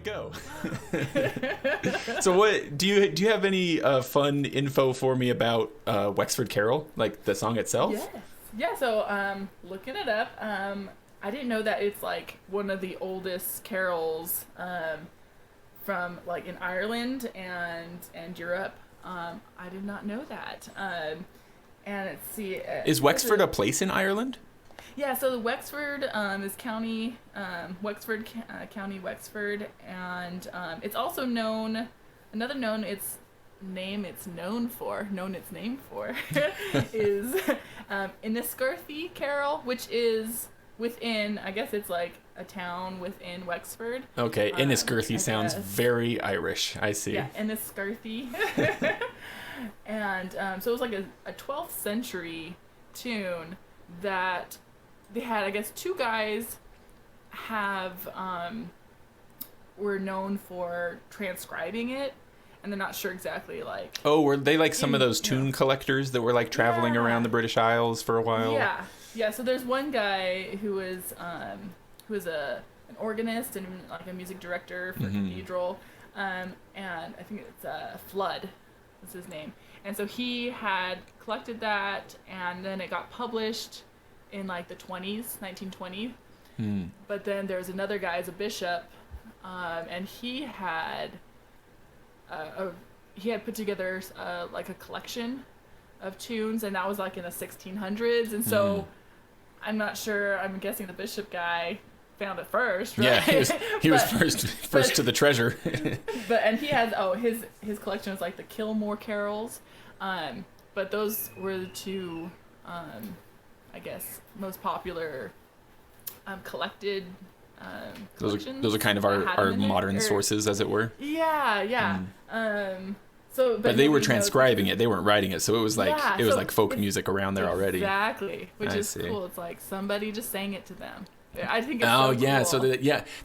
go. So what do you have any fun info for me about Wexford Carol, like the song itself? Yes. Yeah, so looking it up, I didn't know that it's like one of the oldest carols from like in Ireland and Europe. I did not know that. And let's see. Is Wexford a place in Ireland? Yeah, so the Wexford is county, Wexford County, Wexford, and it's also known. Another known its name its name for is Enniscorthy Carol, which is within, I guess it's like a town within Wexford. Okay, Enniscorthy sounds very Irish. I see. Yeah, Enniscorthy. And so it was like a 12th century tune that they had, I guess, two guys were known for transcribing it, and they're not sure exactly like. Oh, were they like some of those tune collectors that were like traveling around the British Isles for a while? Yeah. So there's one guy who was an organist and like a music director for a cathedral, and I think it's Flood is his name, and so he had collected that, and then it got published in like the 1920s. But then there's another guy as a bishop, and he had put together like a collection of tunes, and that was like in the 1600s, and so I'm not sure. I'm guessing the bishop guy found it first, right? Yeah, he was first to the treasure. And he has his collection was like the Kilmore carols, but those were the two, I guess, most popular collected collections. Those are kind of our modern sources, as it were. Yeah. But they were transcribing it; they weren't writing it, so it was like like folk music around there already. Exactly, which is cool. It's like somebody just sang it to them. I think it's so cool.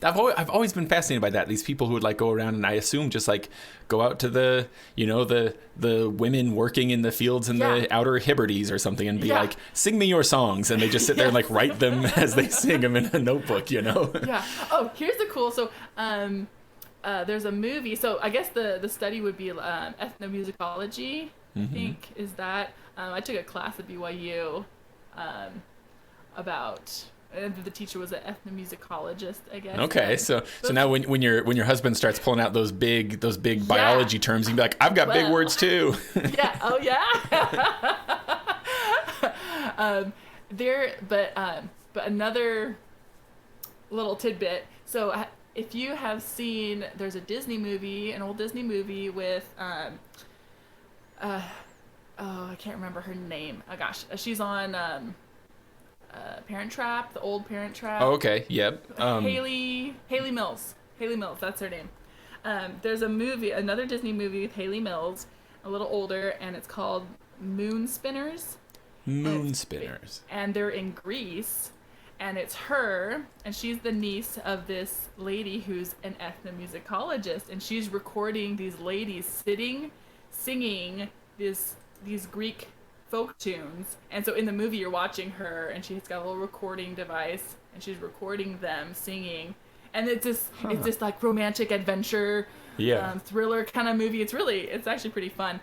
So I've always been fascinated by that. These people who would like go around and I assume just like go out to the women working in the fields in the outer Hebrides or something and be like, sing me your songs, and they just sit there and like write them as they sing them in a notebook, Yeah. Oh, here's the cool. So there's a movie. So I guess the study would be ethnomusicology. I think is that. I took a class at BYU about. The teacher was an ethnomusicologist, I guess. Okay, so now when your husband starts pulling out those big biology terms, you'd be like, I've got big words too. Yeah. Oh yeah. But another little tidbit. So if you have seen, there's a Disney movie, an old Disney movie with I can't remember her name. Oh gosh, she's on. Parent Trap, the old Parent Trap. Oh, okay. Yep. Haley Mills. Haley Mills, that's her name. There's another Disney movie with Haley Mills, a little older, and it's called Moon Spinners. And they're in Greece, and it's her, and she's the niece of this lady who's an ethnomusicologist, and she's recording these ladies singing these Greek folk tunes. And so in the movie you're watching her, and she's got a little recording device, and she's recording them singing, and it's just like romantic adventure thriller kind of movie. It's actually pretty fun,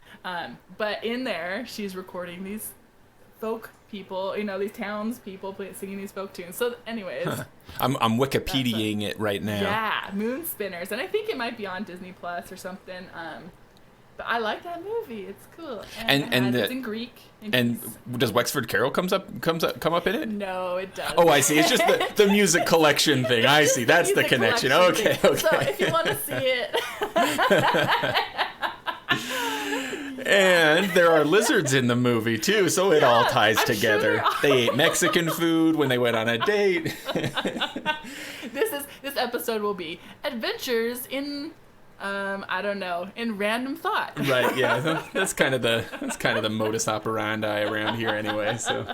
but in there she's recording these folk people, these townspeople singing these folk tunes. So anyways, I'm Wikipediaing it right now. Yeah, Moon Spinners, and I think it might be on Disney Plus or something. But I like that movie. It's cool. And it's in Greek. And does Wexford Carol come up in it? No, it doesn't. Oh, I see. It's just the music collection thing. I see. That's the connection. Okay. So if you want to see it. And there are lizards in the movie too, so it all ties together. Sure they ate Mexican food when they went on a date. This episode will be adventures in I don't know, in random thought. Right, yeah. That's kind of the modus operandi around here anyway, so.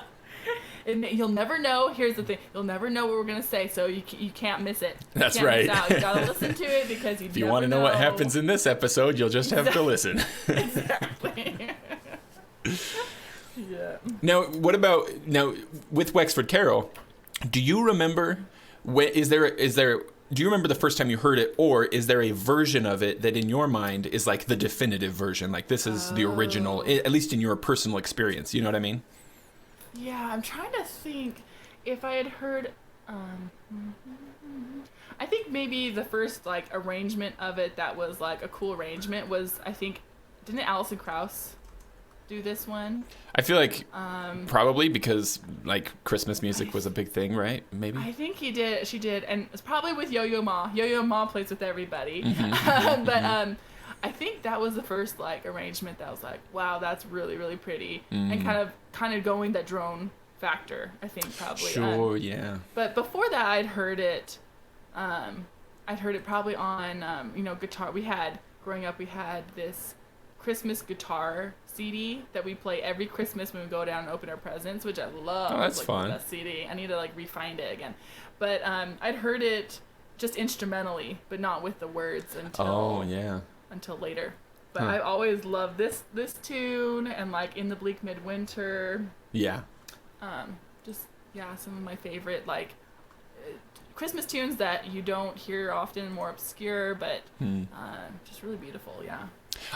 And you'll never know. Here's the thing. You'll never know what we're going to say, so you can't miss it. That's right. Miss out. You got to listen to it because if you want to know what happens in this episode, you'll just have to listen. Exactly. Yeah. Now, with Wexford Carol, do you remember is there do you remember the first time you heard it, or is there a version of it that in your mind is like the definitive version? Like this is the original, at least in your personal experience. You know what I mean? Yeah, I'm trying to think if I had heard. I think maybe the first like arrangement of it that was like a cool arrangement was, I think, didn't Alison Krauss do this one? I feel like probably because like Christmas music was a big thing, right? Maybe. I think she did, and it's probably with Yo-Yo Ma. Yo-Yo Ma plays with everybody, I think that was the first like arrangement that was like, wow, that's really really pretty, and kind of going that drone factor. I think probably. Sure, yeah. But before that, I'd heard it probably on guitar. Growing up, we had this Christmas guitar CD that we play every Christmas when we go down and open our presents, which I love. Oh, that's fun. That CD. I need to like re-find it again. But I'd heard it just instrumentally, but not with the words until later. But I always loved this tune, and like In the Bleak Midwinter. Yeah. Some of my favorite like Christmas tunes that you don't hear often, more obscure, but just really beautiful. Yeah.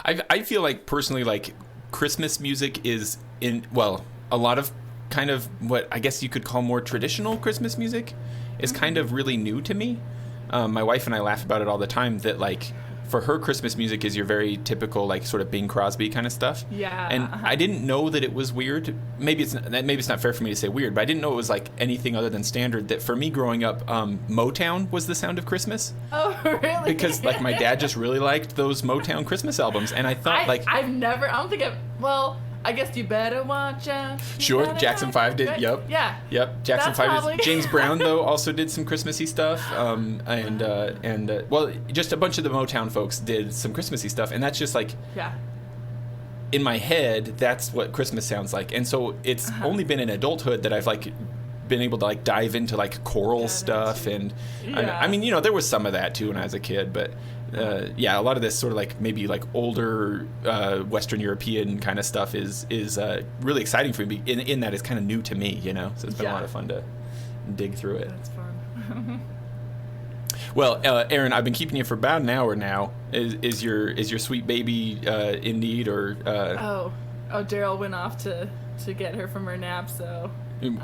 I feel like personally, like Christmas music is a lot of kind of what I guess you could call more traditional Christmas music is kind of really new to me. My wife and I laugh about it all the time that like for her Christmas music is your very typical like sort of Bing Crosby kind of stuff. Yeah. And I didn't know that it was weird. Maybe it's not fair for me to say weird, but I didn't know it was like anything other than standard. That for me growing up, Motown was the sound of Christmas. Oh, really? Because like my dad just really liked those Motown Christmas albums, and I thought I guess You Better Watch Out. Sure, Jackson 5 did. Right? Yep. Yeah. Yep. Jackson 5 did. James Brown though also did some Christmassy stuff. Just a bunch of the Motown folks did some Christmassy stuff, and that's just like in my head, that's what Christmas sounds like. And so it's only been in adulthood that I've like been able to like dive into like choral stuff, and I mean, there was some of that too when I was a kid, but a lot of this sort of like maybe like older Western European kind of stuff is really exciting for me in that it's kind of new to me, so it's been a lot of fun to dig through it. That's fun. Well, Erin, I've been keeping you for about an hour now. Is your sweet baby in need, or Daryl went off to get her from her nap, so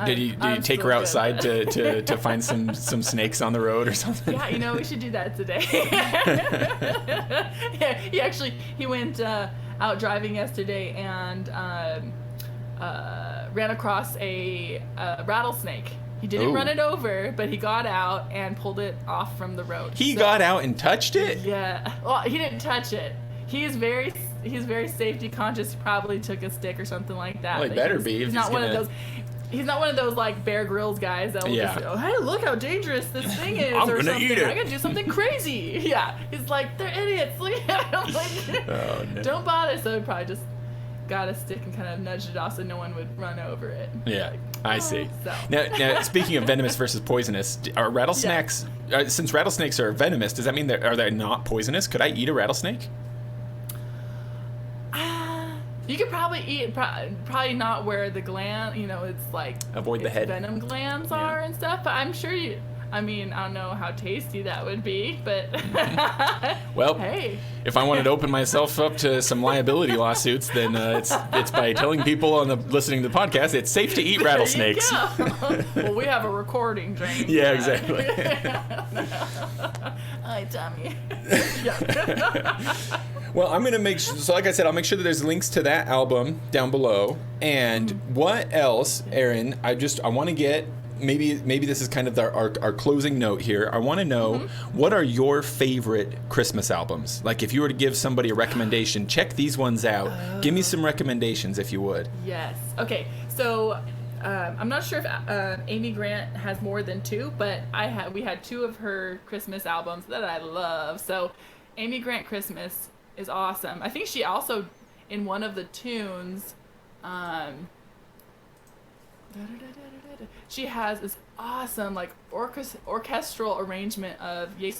did he take her outside to find some snakes on the road or something? Yeah, we should do that today. He went out driving yesterday and ran across a rattlesnake. He didn't run it over, but he got out and pulled it off from the road. He got out and touched it? Yeah. Well, he didn't touch it. He's very safety conscious. He probably took a stick or something like that. Well, he better be. He's not one of those. He's not one of those like Bear Grylls guys that will just go, hey, look how dangerous this thing is, I'm or gonna something. eat it. I'm gonna do something crazy. Yeah. He's like, they're idiots. Look at them. Like, no. Don't bother. So he probably just got a stick and kind of nudged it off so no one would run over it. Yeah, like, I see. So. Now, speaking of venomous versus poisonous, are rattlesnakes? Since rattlesnakes are venomous, does that mean are they not poisonous? Could I eat a rattlesnake? You could probably eat, probably not where the gland, it's like avoid the head venom glands are and stuff. But I'm sure I don't know how tasty that would be, but well, hey, if I wanted to open myself up to some liability lawsuits, then it's by telling people listening to the podcast it's safe to eat rattlesnakes. Well, we have a recording, James. Yeah, exactly. Hi, Tommy. Well, I'm going to make sure, so like I said, I'll make sure that there's links to that album down below. And what else, Erin, I want to get, maybe this is kind of our closing note here. I want to know, what are your favorite Christmas albums? Like if you were to give somebody a recommendation, check these ones out. Give me some recommendations if you would. Yes. Okay. So I'm not sure if Amy Grant has more than two, but we had two of her Christmas albums that I love. So Amy Grant Christmas is awesome. I think she also, in one of the tunes, she has this awesome like orchestral arrangement of Joy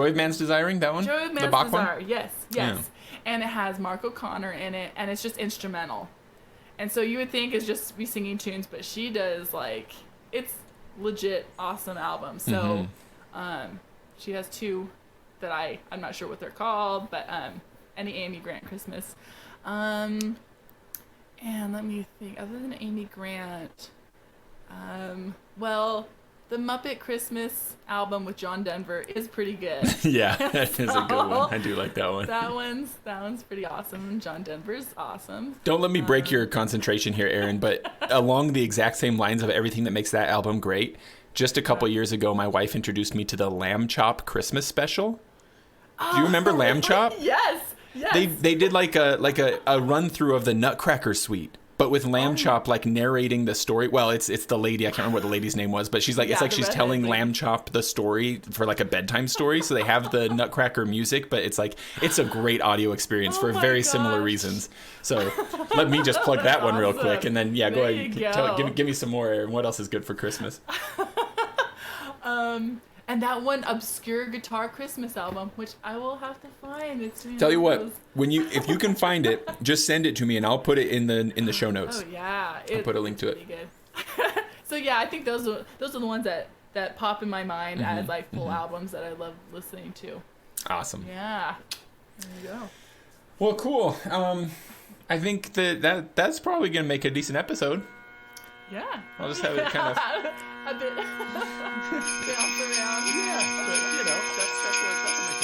of Man's Desiring, that one? Joy of Man's the Bach Desire, one? yes. Yeah. And it has Mark O'Connor in it, and it's just instrumental. And so you would think it's just me singing tunes, but she does like, it's legit awesome albums. So she has 2 that I'm not sure what they're called, but any Amy Grant Christmas. And let me think, other than Amy Grant, well, the Muppet Christmas album with John Denver is pretty good. Yeah, that is a good one. I do like that one. That one's pretty awesome. John Denver's awesome. Don't let me break your concentration here, Erin, but along the exact same lines of everything that makes that album great, just a couple years ago, my wife introduced me to the Lamb Chop Christmas special. Do you remember Lamb Chop? Yes. They did like a run through of the Nutcracker Suite, but with Lamb Chop like narrating the story. Well, it's the lady, I can't remember what the lady's name was, but she's like, it's like she's telling Lamb Chop the story for like a bedtime story. So they have the Nutcracker music, but it's like, it's a great audio experience for very similar reasons. So let me just plug that one real quick, and then go ahead, give me some more, Erin. What else is good for Christmas? And that one obscure guitar Christmas album, which I will have to find. Tell you what, if you can find it, just send it to me and I'll put it in the show notes. Oh yeah, I'll put a link to it. Good. So yeah, I think those are the ones that pop in my mind as like full albums that I love listening to. Awesome. Yeah. There you go. Well, cool. I think that's probably gonna make a decent episode. Yeah. I'll just have it kind of a bit bounce around. Yeah, but that's what makes